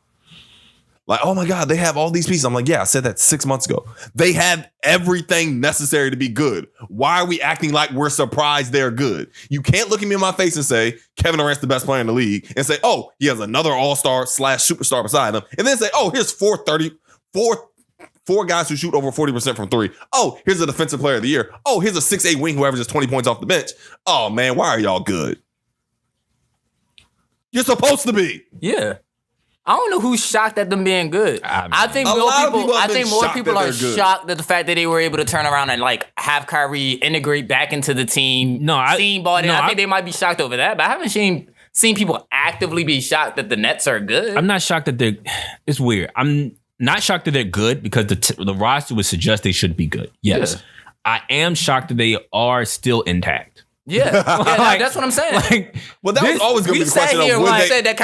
Like, oh my God, they have all these pieces. I'm like, yeah, I said that 6 months ago. They have everything necessary to be good. Why are we acting like we're surprised they're good? You can't look at me in my face and say Kevin Durant's the best player in the league and say, oh, he has another all-star / superstar beside him, and then say, oh, here's 4 guys who shoot over 40% from 3. Oh, here's a defensive player of the year. Oh, here's a 6'8" wing who averages 20 points off the bench. Oh, man, why are y'all good? You're supposed to be. Yeah. I don't know who's shocked at them being good. I think more people are shocked at the fact that they were able to turn around and like have Kyrie integrate back into the team. I think they might be shocked over that, but I haven't seen people actively be shocked that the Nets are good. I'm not shocked that they're. It's weird. I'm not shocked that they're good because the roster would suggest they should be good. Yes. Yeah. I am shocked that they are still intact. Yeah, that's what I'm saying. Well, that was always going to be the question of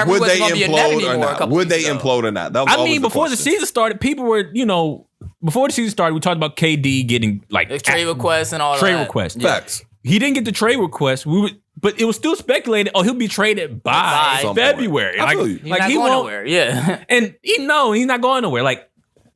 would they implode or not? Would they implode or not? That was always before the season started, people were, before the season started, we talked about KD getting like trade requests and all that. Trade requests. Yeah. Facts. He didn't get the trade request. But it was still speculated, he'll be traded by February. He's not going nowhere. Yeah. And he's not going nowhere. Like,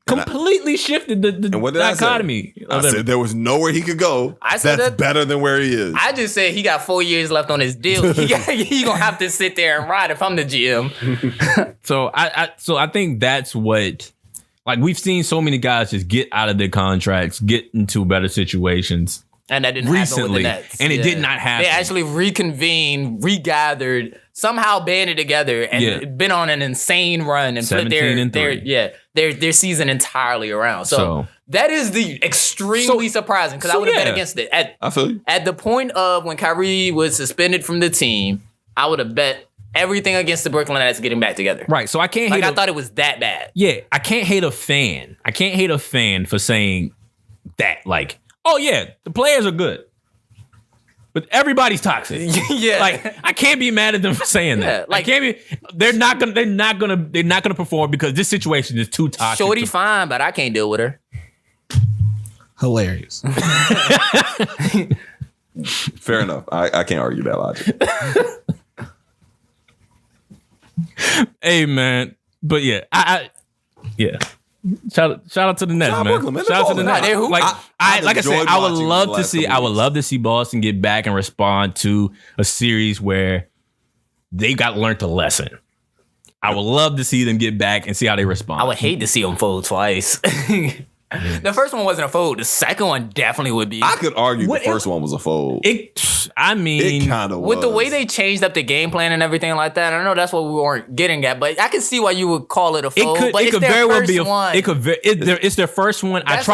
completely shifted the dichotomy. I said there was nowhere he could go that's better than where he is. I just said he got 4 years left on his deal. He gonna have to sit there and ride if I'm the GM. So I think that's what, like, we've seen so many guys just get out of their contracts, get into better situations. And that didn't happen with the Nets. And it did not happen. They actually reconvened, regathered, somehow banded together, and been on an insane run and put their season entirely around. So that is the extremely surprising because I would have bet against it. I feel you. At the point of when Kyrie was suspended from the team, I would have bet everything against the Brooklyn Nets getting back together. Right. So I can't hate. I thought it was that bad. Yeah. I can't hate a fan. I can't hate a fan for saying that. Like, oh yeah, the players are good, but everybody's toxic. Yeah, like I can't be mad at them for saying that. Like, I can't be. They're not gonna perform because this situation is too toxic. Shorty fine, but I can't deal with her. Hilarious. Fair enough. I can't argue that logic. Hey man, but yeah, yeah. Shout out to the Nets, man. Shout out to the Nets. Like I said, I would love to see Boston get back and respond to a series where they got learned a lesson. I would love to see them get back and see how they respond. I would hate to see them fold twice. The first one wasn't a fold. The second one definitely would be. I could argue the first one was a fold. It kind of was. With the way they changed up the game plan and everything like that, I know that's what we weren't getting at, but I can see why you would call it a fold. It could very well be one. It's their first one. That's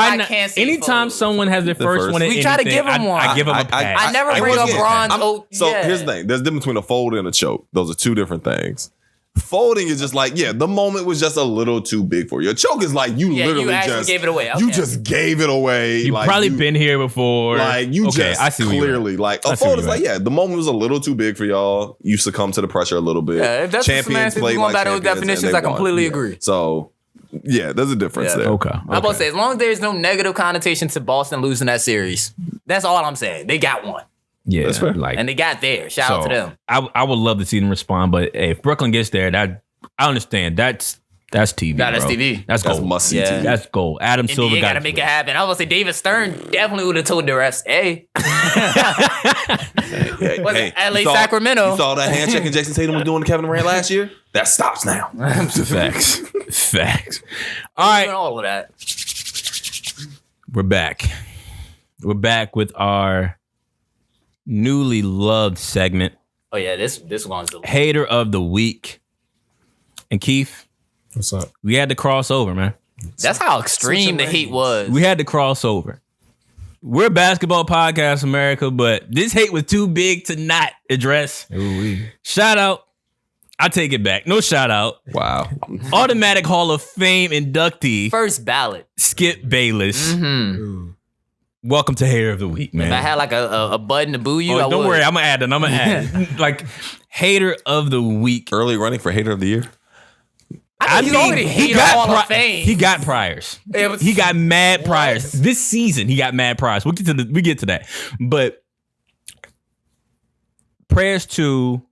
anytime fold. someone has their first one, we try to give them one. I give them a pass. I never bring up bronze. Here's the thing: there's a difference between a fold and a choke. Those are two different things. Folding is just like, the moment was just a little too big for you. A choke is like you literally just gave it away. Okay. You just gave it away. You've probably been here before. Like you just I see clearly like a fold is like, the moment was a little too big for y'all. You succumb to the pressure a little bit. Yeah, if that's champions play like battle with definitions, I completely agree. So there's a difference there. Okay. I'm about to say, as long as there's no negative connotation to Boston losing that series, that's all I'm saying. They got one. Yeah, that's fair. And they got there. Shout out to them. I would love to see them respond, but if Brooklyn gets there, I understand. That's TV. That's TV. That's gold. Must see TV. That's gold. Adam Silver got to make it happen. I was gonna say David Stern definitely would have told the refs, hey, LA Sacramento. You saw that hand checking Jason Tatum was doing to Kevin Durant last year? That stops now. Facts. All right. All of that. We're back. We're back with our newly loved segment. Oh yeah, this one's the Hater of the Week. And Keith, what's up? We had to cross over, man. That's how extreme the hate was. We had to cross over. We're a basketball podcast, America, but this hate was too big to not address. Ooh-wee. Shout out. I take it back. No shout out. Wow. Automatic Hall of Fame inductee. First ballot. Skip Bayless. Mm-hmm. Welcome to Hater of the Week, man. If I had like a button to boo you, don't worry. I'm going to add it. Like, Hater of the Week. Early running for Hater of the Year? I mean, he got Hall of Fame. He got priors. He got mad priors. This season, he got mad priors. We get to that. But prayers to,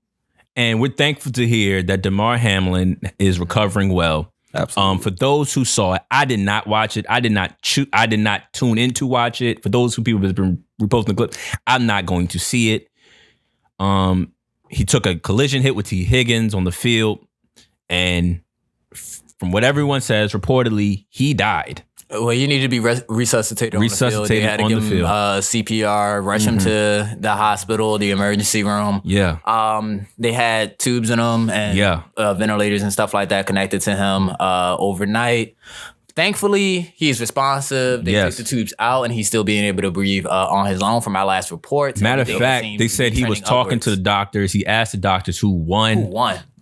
and we're thankful to hear that DeMar Hamlin is recovering well. Absolutely. For those who saw it, I did not watch it. I did not tune in to watch it. For those people that have been reposting the clip, I'm not going to see it. He took a collision hit with T. Higgins on the field, and from what everyone says, reportedly he died. Well, you need to be resuscitated on the field. They had to give him CPR, rush him to the hospital, the emergency room. Yeah. They had tubes in him and ventilators and stuff like that connected to him overnight. Thankfully, he's responsive. They took the tubes out, and he's still being able to breathe on his own from my last report. Matter of fact, they said he was talking to the doctors. He asked the doctors who won.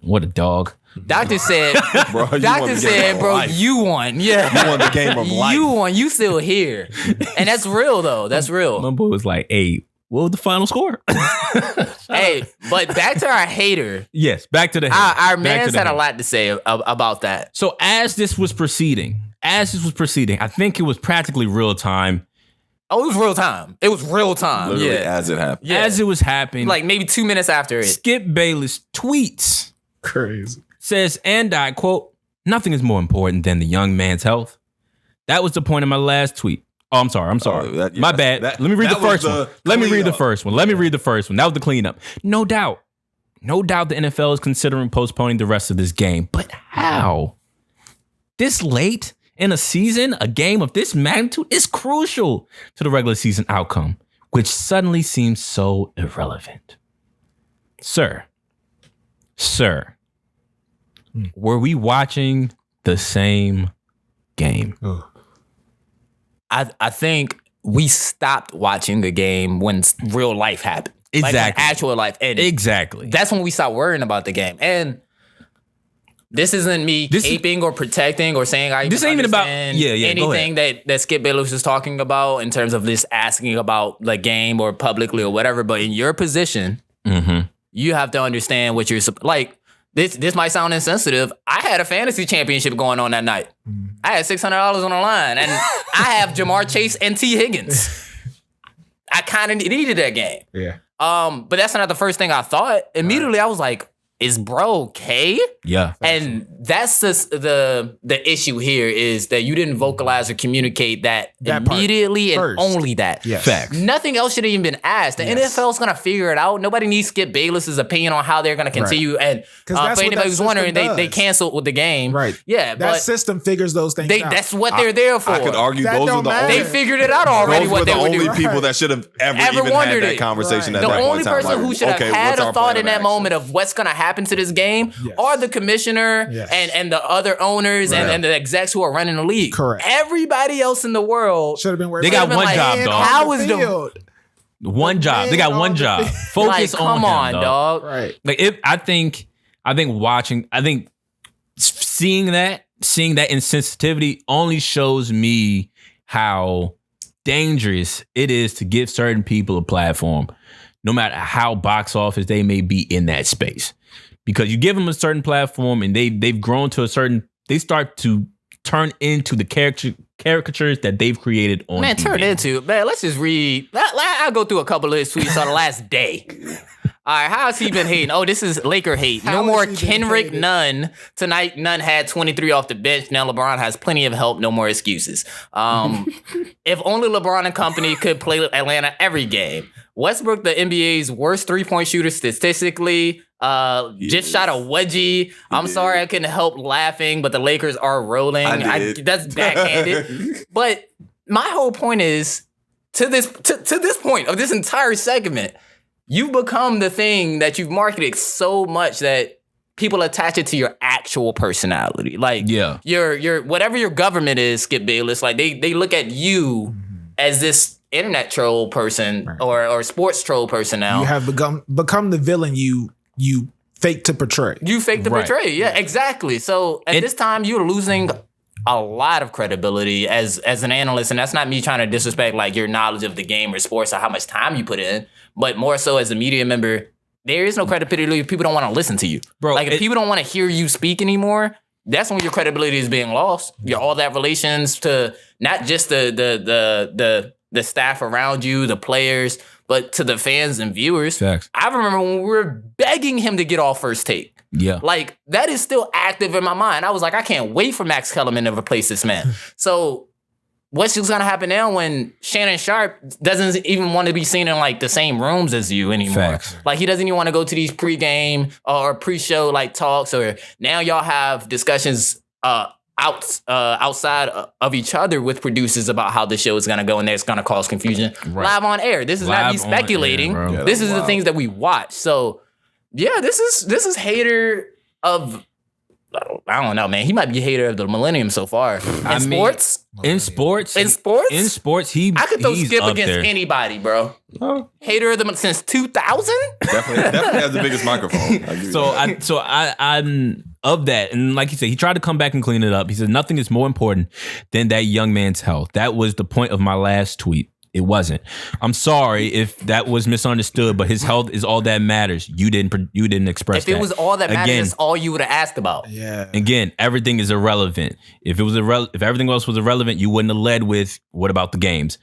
What a dog. Doctor said, bro, you won. Yeah. You won the game of life. You won. You still here. And that's real, though. That's real. My boy was like, hey, what was the final score? Hey, but back to our hater. Yes, back to the hater. Our man's had a lot to say about that. So as this was proceeding, I think it was practically real time. Oh, it was real time. Literally as it happened. Yeah. As it was happening. Like maybe 2 minutes after it. Skip Bayless tweets. Crazy. Says, and I quote, "Nothing is more important than the young man's health." That was the point of my last tweet. Oh, I'm sorry. My bad. Let me read the first one. Let me read the first one. That was the cleanup. No doubt the NFL is considering postponing the rest of this game. But how? This late in a season, a game of this magnitude is crucial to the regular season outcome, which suddenly seems so irrelevant. Sir, were we watching the same game? I think we stopped watching the game when real life happened. Exactly. Like when actual life ended. Exactly. That's when we stopped worrying about the game. And this isn't me caping or protecting or saying I this ain't even about anything that Skip Bayless was talking about in terms of this asking about the game or publicly or whatever. But in your position, you have to understand what you're like. This might sound insensitive. I had a fantasy championship going on that night. I had $600 on the line, and I have Jamar Chase and T. Higgins. I kind of needed that game. Yeah. But that's not the first thing I thought. Immediately, I was like, is bro okay? Yeah. And that's the issue here is that you didn't vocalize or communicate that immediately and only that. Yes. Facts. Nothing else should have even been asked. The NFL's going to figure it out. Nobody needs Skip Bayless's opinion on how they're going to continue. And for anybody who's wondering, they canceled with the game. Right. Yeah. That system figures those things out. That's what they're there for. I could argue those are the only... They figured it out already what they would do. Those were the only people that should have ever even had that conversation at that point in time. The only person who should have had a thought in that moment of what's going to happen to this game are the commissioner and the other owners and the execs who are running the league. Correct. Everybody else in the world should have been worried. They got one job, dog. How is the one job? They got one job. Focus on him, dog. Right. Like I think seeing that insensitivity only shows me how dangerous it is to give certain people a platform, no matter how box office they may be in that space. Because you give them a certain platform and they've grown to they start to turn into the caricatures that they've created on TV. Let's just read. I'll go through a couple of his tweets on the last day. All right, how has he been hating? Oh, this is Laker hate. No more Kenrick Nunn. Tonight, Nunn had 23 off the bench. Now LeBron has plenty of help. No more excuses. If only LeBron and company could play Atlanta every game. Westbrook, the NBA's worst three-point shooter statistically, just shot a wedgie. I'm sorry I couldn't help laughing, but the Lakers are rolling. That's backhanded. But my whole point is, to this point of this entire segment, you've become the thing that you've marketed so much that people attach it to your actual personality. Like, your whatever your government is, Skip Bayless, like they look at you as this internet troll person or sports troll person now. You have become the villain you fake to portray. You fake to portray, yeah, exactly. So at this time, you're losing a lot of credibility as an analyst, and that's not me trying to disrespect like your knowledge of the game or sports or how much time you put in, but more so as a media member, there is no credibility if people don't want to listen to you. Bro, like if people don't want to hear you speak anymore, that's when your credibility is being lost. All that relations to not just the staff around you, the players, but to the fans and viewers. Facts. I remember when we were begging him to get off First Take. Yeah. Like, that is still active in my mind. I was like, I can't wait for Max Kellerman to replace this man. So what's just going to happen now when Shannon Sharp doesn't even want to be seen in, like, the same rooms as you anymore? Facts. Like, he doesn't even want to go to these pregame or pre-show, like, talks, or now y'all have discussions outside of each other with producers about how the show is going to go and that's going to cause confusion live on air. This is not me speculating. This is the things that we watch. So, yeah, this is hater of, I don't know, man. He might be a hater of the millennium so far. In sports, I could throw Skip against there. Anybody, bro. Oh. Hater of them since 2000. Definitely has the biggest microphone. I'm of that, and like you said, he tried to come back and clean it up. He said nothing is more important than that young man's health. That was the point of my last tweet. It wasn't. I'm sorry if that was misunderstood, but his health is all that matters. You didn't express that. If it was all that matters, that's all you would have asked about. Yeah. Again, everything is irrelevant. If everything else was irrelevant, you wouldn't have led with what about the games?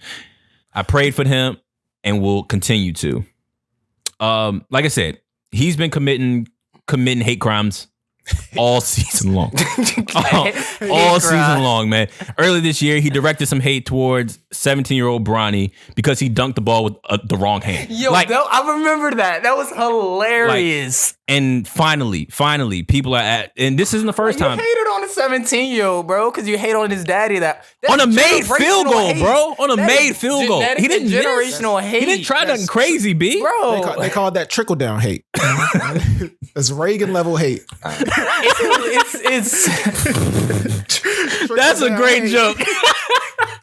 I prayed for him and will continue to. Like I said, he's been committing hate crimes all season long. all season long, man. Earlier this year, he directed some hate towards 17-year-old Bronny because he dunked the ball with the wrong hand. Yo, I remember that. That was hilarious. And finally, people are at, and this isn't the first time. You hated on the 17-year-old, bro, because you hate on his daddy. That's on a made field goal, bro. On a made field goal. He didn't generational hate. He didn't try nothing crazy, B. Bro. They call that trickle down hate. It's Reagan level hate. It's that's a great joke.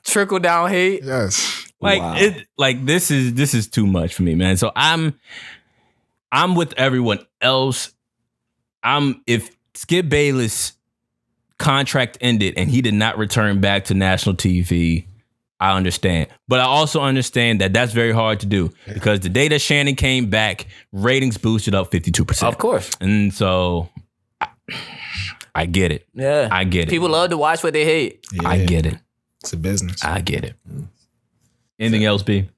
Trickle down hate. Yes. This is too much for me, man. So I'm with everyone else. If Skip Bayless contract ended and he did not return back to national TV, I understand. But I also understand that that's very hard to do because the day that Shannon came back, ratings boosted up 52%. Of course. And so I get it. Yeah. I get it. People love to watch what they hate. Yeah. I get it. It's a business. I get it. Anything else, B?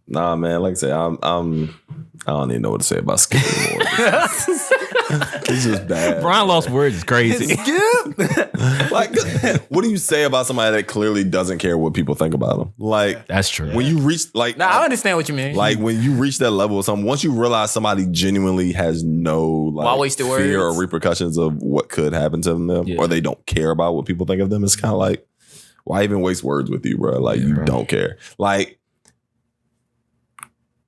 Nah, man. Like I said, I don't even know what to say about Skip anymore. It's just bad. Brian lost words is crazy. Like, what do you say about somebody that clearly doesn't care what people think about them? Like, that's true. When you reach, like, I understand what you mean. Like, when you reach that level of something, once you realize somebody genuinely has no like fear or repercussions of what could happen to them, or they don't care about what people think of them, it's kind of like, why even waste words with you, bro? Like, you don't care. Like,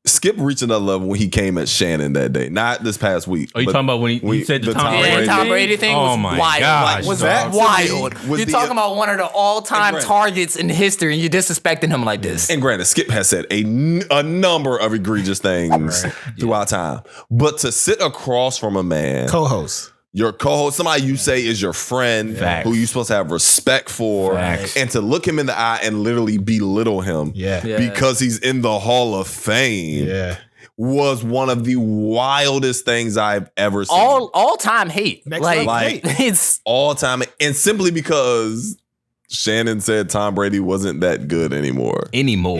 Skip reached another level when he came at Shannon that day, not this past week. Oh, you talking about when he said the Tom Brady thing? Oh my wild. Was that wild? You're talking about one of the all-time targets in history, and you're disrespecting him like this. And granted, Skip has said a number of egregious things throughout time, but to sit across from a man, your co-host, somebody you say is your friend, who you're supposed to have respect for, and to look him in the eye and literally belittle him because he's in the Hall of Fame was one of the wildest things I've ever seen. All-time hate. Like it's all-time. And simply because Shannon said Tom Brady wasn't that good anymore. Anymore.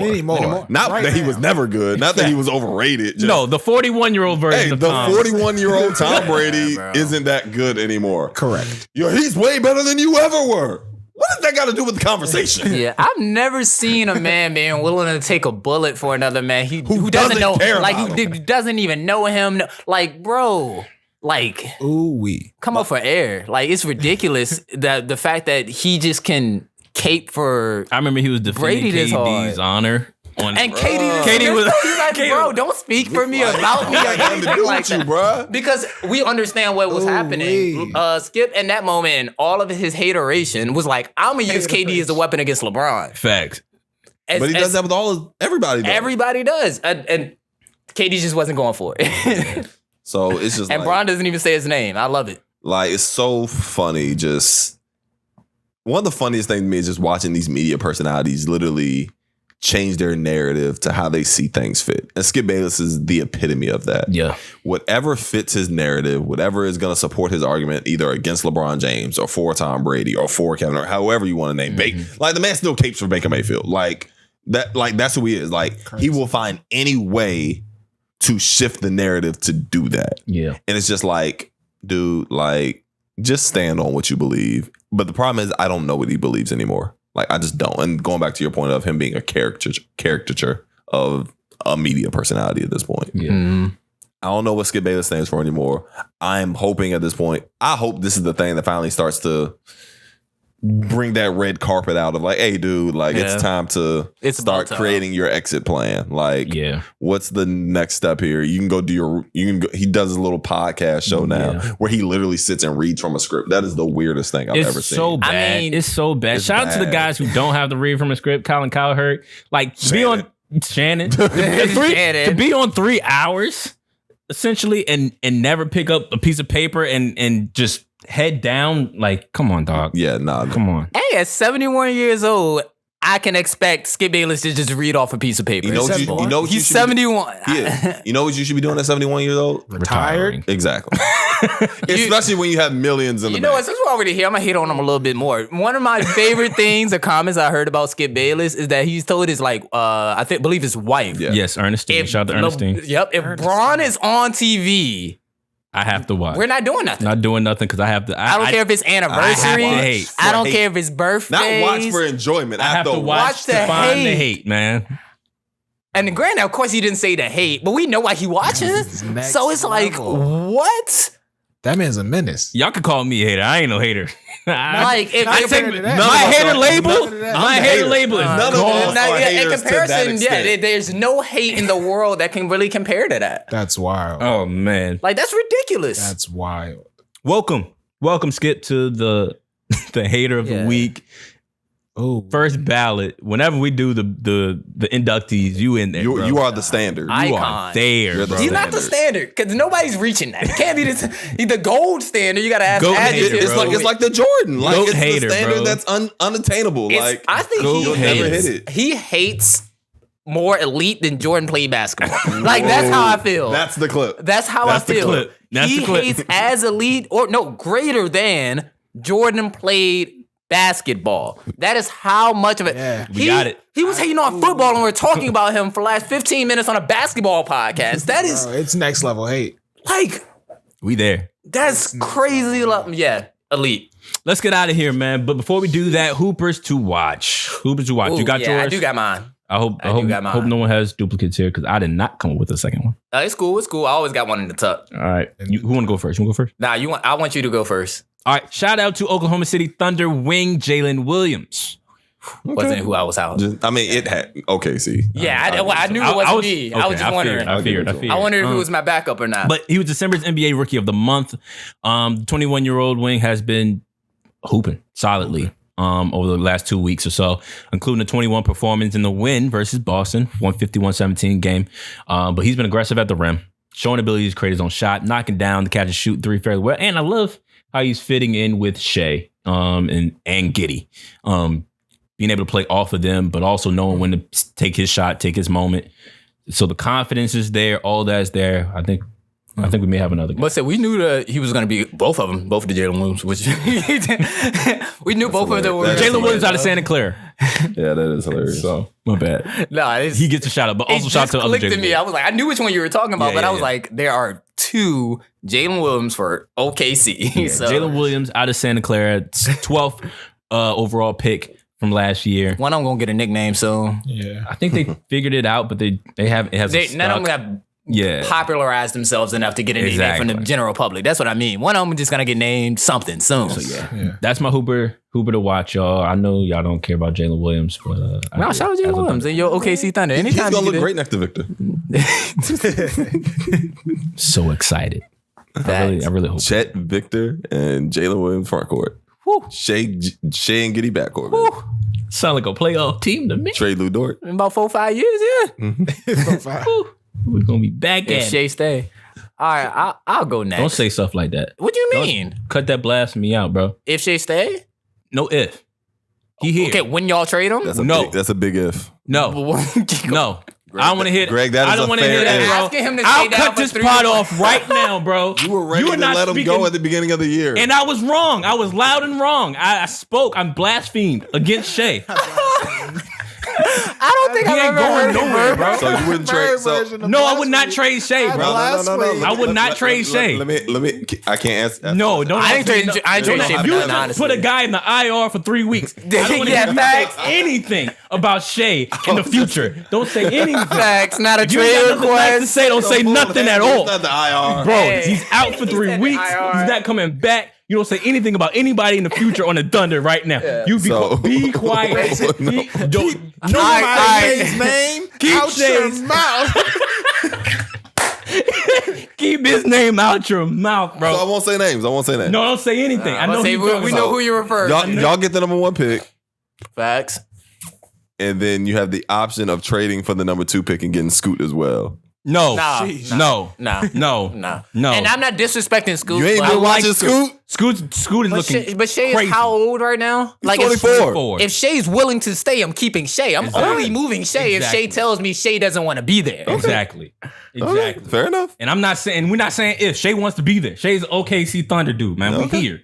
Not that he was never good. Not that he was overrated. Just, no, the 41-year-old version of Tom. The 41-year-old Tom Brady isn't that good anymore. Correct. He's way better than you ever were. What does that got to do with the conversation? Yeah, I've never seen a man being willing to take a bullet for another man who doesn't know, like who doesn't even know him. Like, bro. Like, come up for air. Like, it's ridiculous that the fact that he just can cape for. I remember he was defending KD's honor. And Katie was like, bro, don't speak for me about me or anything like that. Bro. Because we understand what was happening. Skip in that moment, all of his hateration was like, I'm gonna use KD as a weapon against LeBron. Facts. But he does that with everybody. Everybody does, and KD just wasn't going for it. So it's just and Bron doesn't even say his name. I love it. Like, it's so funny. Just one of the funniest things to me is just watching these media personalities literally change their narrative to how they see things fit. And Skip Bayless is the epitome of that. Yeah. Whatever fits his narrative, whatever is going to support his argument, either against LeBron James or for Tom Brady or for Kevin or however you want to name. Like, the man still capes for Baker Mayfield. Like that's who he is. Like, he will find any way to shift the narrative to do that. Yeah. And it's just like, dude, like, just stand on what you believe. But the problem is, I don't know what he believes anymore. Like, I just don't. And going back to your point of him being a caricature of a media personality at this point. Yeah. I don't know what Skip Bayless stands for anymore. I'm hoping at this point, I hope this is the thing that finally starts to bring that red carpet out of like, hey, dude, like it's time to start creating your exit plan. Like, what's the next step here? You can go do he does his little podcast show now where he literally sits and reads from a script. That is the weirdest thing I've ever seen. It's so bad. It's so bad. Shout out to the guys who don't have to read from a script. Colin Cowherd, like be on Shannon to be on 3 hours essentially and never pick up a piece of paper and just head down, like, come on, dog. Yeah, nah. Come on. Hey, at 71 years old, I can expect Skip Bayless to just read off a piece of paper. You know what he's 71. Yeah. You know what you should be doing at 71 years old? Retired. Exactly. Especially when you have millions in the bank. You know what? Since we're already here, I'm going to hit on him a little bit more. One of my favorite things or comments I heard about Skip Bayless is that he's told his, like, believe his wife. Yeah. Yes, Ernestine. Shout out to Ernestine. If Bron is on TV, I have to watch. We're not doing nothing. Not doing nothing because I have to. I don't care if it's anniversary. I don't care if it's birthday. Not watch for enjoyment. I have to watch to find the hate, man. And granted, of course, he didn't say the hate, but we know why he watches. So it's like, what? That man's a menace. Y'all can call me a hater. I ain't no hater. Like, if I take my hater label is none of us in comparison. There's no hate in the world that can really compare to that. That's wild. Oh man, like that's ridiculous. That's wild. Welcome, Skip, to the hater of the week. Oh, first ballot. Whenever we do the inductees, you in there. You are the standard. Icon. You are there, bro. He's not the standard because nobody's reaching that. It can't be the gold standard. You got to ask. It's like the Jordan. Like it's hater, the standard bro. that's unattainable. Like I think you'll never hit it. He hates more elite than Jordan played basketball. Like that's how I feel. That's the clip. That's how I feel. He hates as elite or greater than Jordan played basketball. That is how much of it. Yeah, we got it. He was hating on football and we're talking about him for the last 15 minutes on a basketball podcast. That is... Bro, it's next level hate. Like... We there. That's crazy. Yeah, elite. Let's get out of here, man. But before we do that, Hoopers to watch. Ooh, you got yours? I do got mine. I hope no one has duplicates here because I did not come up with a second one. It's cool. I always got one in the tuck. All right. Who want to go first? You want to go first? Nah, I want you to go first. All right. Shout out to Oklahoma City Thunder wing Jalen Williams. Okay. Wasn't who I was out. It had OKC. Yeah, I knew it wasn't me. I was just wondering. I figured. I wondered if it was my backup or not. But he was December's NBA Rookie of the Month. 21-year-old wing has been hooping solidly over the last 2 weeks or so, including the 21 performance in the win versus Boston, 151-17 game. But he's been aggressive at the rim, showing ability to create his own shot, knocking down the catch and shoot three fairly well. And I love how he's fitting in with Shea and Giddey. Being able to play off of them, but also knowing when to take his shot, take his moment. So the confidence is there. All that's there. I think we may have another game. But we knew that he was going to be both of them, both of the Jalen Williams, which we knew both of them were. Jalen Williams out of Santa Clara. Yeah, that is hilarious. So my bad. No, he gets a shout out, but also shout out to other Jalen. Me, I was like, I knew which one you were talking about, but I was like, there are two Jalen Williams for OKC. Yeah, so. Jalen Williams out of Santa Clara, 12th overall pick from last year. One of them gonna get a nickname soon. Yeah, I think they figured it out, but they haven't. None of them have popularized themselves enough to get a nickname from the general public. That's what I mean. One of them just gonna get named something soon. So yeah. That's my Hooper to watch, y'all. I know y'all don't care about Jalen Williams, but no, shout out Jalen Williams and your OKC Thunder. Anytime he's gonna look great next to Victor. So excited. I really hope. Chet, Victor, and Jalen Williams front court. Woo. Shea and Giddey backcourt. Sound like a playoff team to me. Trey Lou Dort. In about 4-5 years, yeah. Mm-hmm. We're gonna be back if Shea stay. All right, I'll go next. Don't say stuff like that. What do you mean? Cut that blasphemy out, bro. If Shea stay? No if. He here. Okay, when y'all trade him? That's a big if. No. No. Greg, I don't want to hear that. Greg, that is I don't want to hear that, bro. Asking him to I'll cut this pod off right now, bro. You were ready to let him go at the beginning of the year. And I was wrong. I was loud and wrong. I spoke. I'm blasphemed against Shea. I don't think I've ever heard nowhere, bro. So you wouldn't trade? No, I would not trade Shea, bro. No. I would not trade Shea. Let me. I can't answer. No, don't. I ain't trading Shea. You just put a guy in the IR for 3 weeks. I don't want to say anything about Shea in the future. Don't say anything. Facts, not a you trade request. To say, don't say nothing at all. Not the IR, bro. He's out for 3 weeks. He's not coming back. You don't say anything about anybody in the future on the Thunder right now. Yeah. You be quiet. Don't Shay's name out your mouth. Keep his name out your mouth, bro. So I won't say names. No, don't say anything. I know we know who you refer. Y'all get the number 1 pick. Facts. And then you have the option of trading for the number 2 pick and getting Scoot as well. No. No. And I'm not disrespecting Scoot. You ain't been watching Scoot? Scoot is looking but Shea crazy. Is how old right now? He's 24. If Shea's willing to stay, I'm keeping Shea. I'm only moving Shea if Shea tells me Shea doesn't want to be there. Exactly. Okay, fair enough. And we're not saying if. Shea wants to be there. Shea's OKC Thunder dude, man. We here.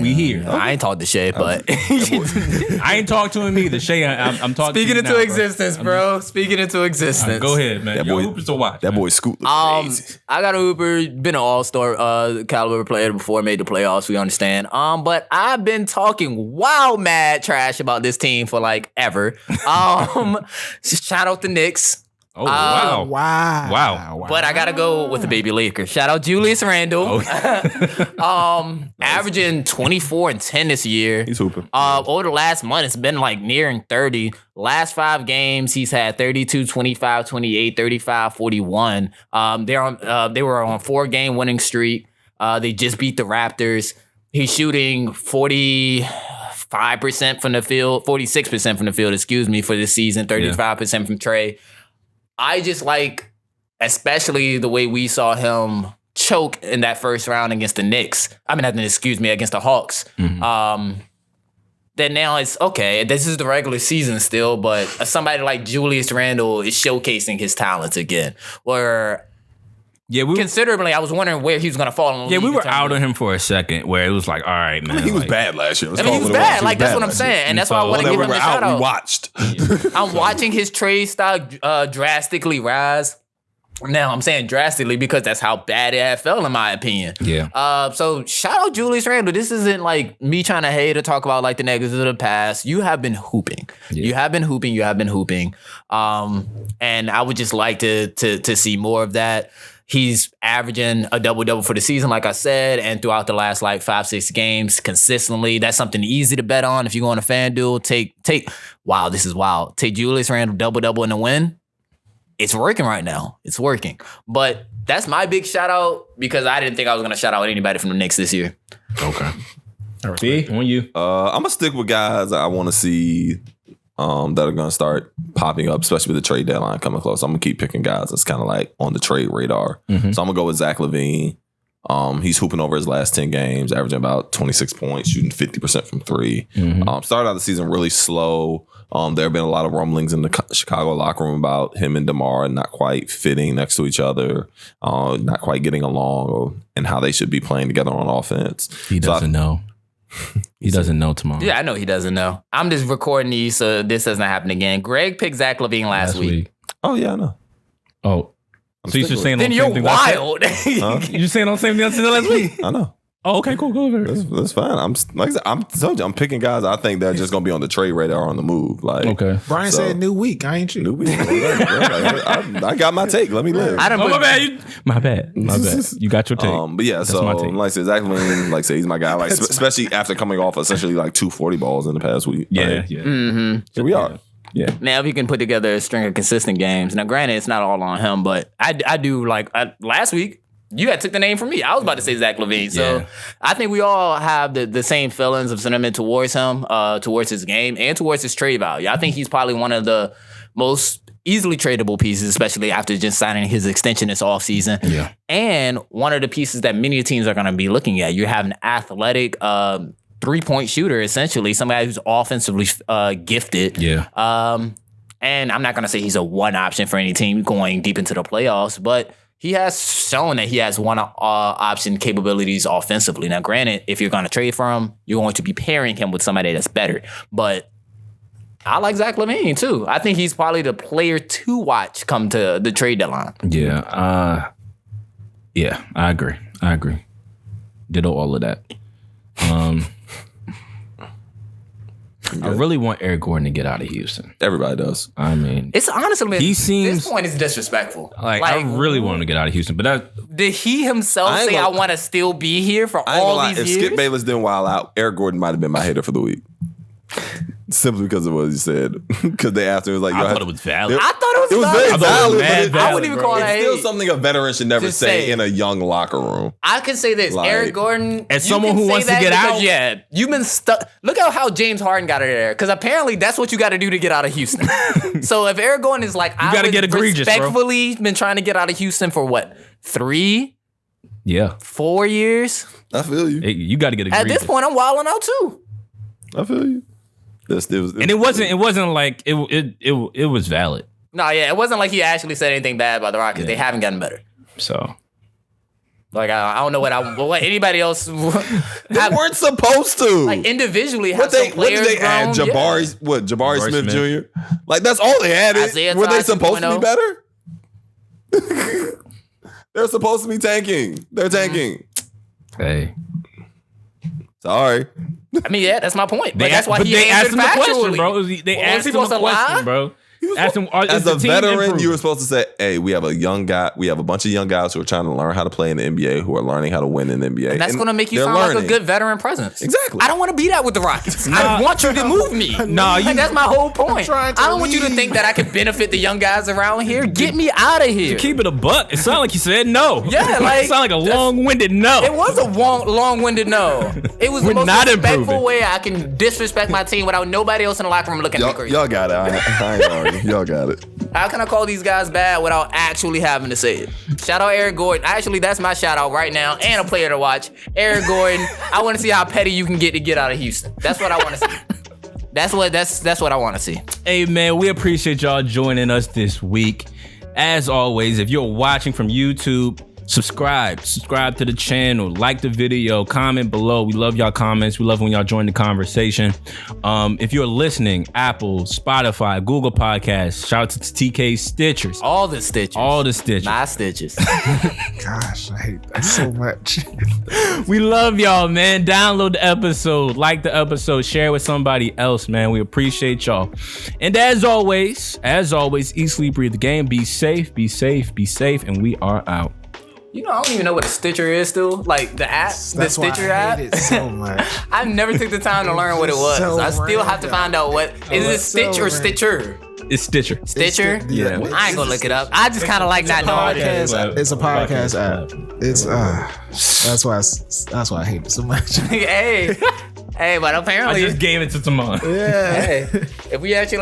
We here. I ain't talked to Shea, but I ain't talked to him either. Shea, I'm talking Speaking to you into now, existence, bro. Speaking into existence. Right, go ahead, man. That boy, Hoopers to watch. That boy Scoot looks crazy. I got a Hooper, been an all-star caliber player before, made the playoffs, we understand. But I've been talking wild mad trash about this team for like ever. Shout out the Knicks. Oh, wow. Wow. But I gotta go with the baby Lakers. Shout out Julius Randle. Averaging 24 and 10 this year. He's hooping. Over the last month, it's been like nearing 30. Last 5 games, he's had 32, 25, 28, 35, 41. They were on a 4-game winning streak. They just beat the Raptors. He's shooting 45% from the field, 46% from the field, for this season, 35% from Trey. I just like, especially the way we saw him choke in that first round against the Knicks. Against the Hawks. Mm-hmm. Then now it's, okay, this is the regular season still, but somebody like Julius Randle is showcasing his talents again. Considerably, I was wondering where he was going to fall in the league. Yeah, we were out on him for a second where it was like, all right, man. He was bad last year. He was bad. That's what I'm saying. And that's why I want to give him the shout out. We watched. I'm watching his trade stock drastically rise. Now, I'm saying drastically because that's how bad it felt, in my opinion. Yeah. So shout out Julius Randle. This isn't like me trying to hate or talk about like the negatives of the past. You have been hooping. Yeah. You have been hooping. And I would just like to see more of that. He's averaging a double-double for the season, like I said, and throughout the last like 5-6 games consistently. That's something easy to bet on. If you go on a FanDuel, wow, this is wild. Take Julius Randle double-double in the win. It's working right now. It's working. But that's my big shout out because I didn't think I was going to shout out anybody from the Knicks this year. Okay. B, on you. I'm going to stick with guys I want to see that are going to start popping up, especially with the trade deadline coming close. I'm going to keep picking guys that's kind of like on the trade radar. Mm-hmm. So I'm going to go with Zach LaVine. He's hooping over his last 10 games, averaging about 26 points, shooting 50% from three. Mm-hmm. Started out the season really slow. There have been a lot of rumblings in the Chicago locker room about him and DeMar not quite fitting next to each other, not quite getting along, and how they should be playing together on offense. He doesn't know. He doesn't know tomorrow. Yeah, I know he doesn't know. I'm just recording these so this doesn't happen again. Greg picked Zach LaVine last week. Oh, yeah, I know. Oh. So you're just saying then you're wild. You're just saying on the same thing I said last week? I know. Oh, okay, cool. Go over. That's fine. I'm told you, I'm picking guys I think they're just gonna be on the trade radar on the move. Like, okay. Brian said new week. I ain't you. New week. I got my take. Let me live. My bad. You got your take. But yeah, that's so like I said, Zach LaVine, like I said, he's my guy. Like especially after coming off essentially like 240 balls in the past week. Yeah, like, yeah. Mm-hmm. Here we are. Yeah. Now, if he can put together a string of consistent games. Now, granted, it's not all on him, but I do like last week. You had took the name from me. I was about to say Zach LaVine. So I think we all have the same feelings of sentiment towards him, towards his game, and towards his trade value. I think he's probably one of the most easily tradable pieces, especially after just signing his extension this offseason. Yeah. And one of the pieces that many teams are going to be looking at. You have an athletic three-point shooter, essentially, somebody who's offensively gifted. Yeah. And I'm not going to say he's a one option for any team going deep into the playoffs, but he has shown that he has one option capabilities offensively. Now, granted, if you're going to trade for him, you're going to be pairing him with somebody that's better. But I like Zach LaVine, too. I think he's probably the player to watch come to the trade deadline. Yeah. Yeah, I agree. Ditto all of that. I really want Eric Gordon to get out of Houston. Everybody does. I mean, it's honestly, he seems, this point is disrespectful. Like I really want him to get out of Houston, but did he himself say I want to still be here for all these years? If Skip Bayless didn't wild out, Eric Gordon might have been my hater for the week. Simply because of what he said. Because they asked him, it was like, I thought it was valid. I thought it was very valid. I wouldn't even call it hate. It's still something a veteran should never say in a young locker room. I can say this, like, Eric Gordon, as someone who wants to get out. Yeah, you've been stuck. Look at how James Harden got out of there. Because apparently that's what you got to do to get out of Houston. So if Eric Gordon is like, you got to get egregious, respectfully been trying to get out of Houston for what, 3? Yeah. 4 years? I feel you. Hey, you got to get egregious. At this point, I'm wilding out too. I feel you. It wasn't like it was valid. No, yeah, it wasn't like he actually said anything bad about the Rockets. Yeah. They haven't gotten better. So, like, I don't know what anybody else. They weren't supposed to. Like, individually, have what did they add? Jabari Smith Jr. Like, that's all they added. Were they supposed to be better? They're supposed to be tanking. They're tanking. Hey. Sorry. I mean, yeah, that's my point. That's why he asked him the question, bro. They asked him the question, bro. As a veteran, you were supposed to say, hey, we have a young guy. We have a bunch of young guys who are trying to learn how to play in the NBA, who are learning how to win in the NBA. And that's going to make you sound like a good veteran presence. Exactly. I don't want to be that with the Rockets. I want you to move me. That's my whole point. I don't want you to think that I can benefit the young guys around here. Get me out of here. To keep it a buck, it sounded like you said no. Yeah, like it sounded like a long-winded no. It was a long-winded no. It was the most respectful way I can disrespect my team without nobody else in the locker room looking at me crazy. Y'all got it. I ain't arguing. Y'all got it. How can I call these guys bad without actually having to say it? Shout out Eric Gordon. Actually, that's my shout out right now and a player to watch. Eric Gordon. I want to see how petty you can get out of Houston. That's what I want to see. That's what I want to see. Hey man, we appreciate y'all joining us this week. As always, if you're watching from YouTube, Subscribe to the channel, like the video, comment below. We love y'all comments. We love when y'all join the conversation. If you're listening, Apple, Spotify, Google Podcasts, shout out to TK Stitchers. All the Stitchers. My Stitches. Gosh, I hate that so much. We love y'all, man. Download the episode, like the episode, share with somebody else, man. We appreciate y'all. And as always, eat, sleep, breathe the game. Be safe, and we are out. You know, I don't even know what a Stitcher is still. Like the app, the Stitcher app. It so much. I never took the time to learn what it was. So I still have to find out what is it. Stitch or Stitcher? It's Stitcher. Stitcher? Yeah. I ain't gonna look it up. I just kind of like not knowing it. It's a podcast app. It's that's why I hate it so much. Hey, but apparently I just gave it to Tamon. Yeah. Hey, if we actually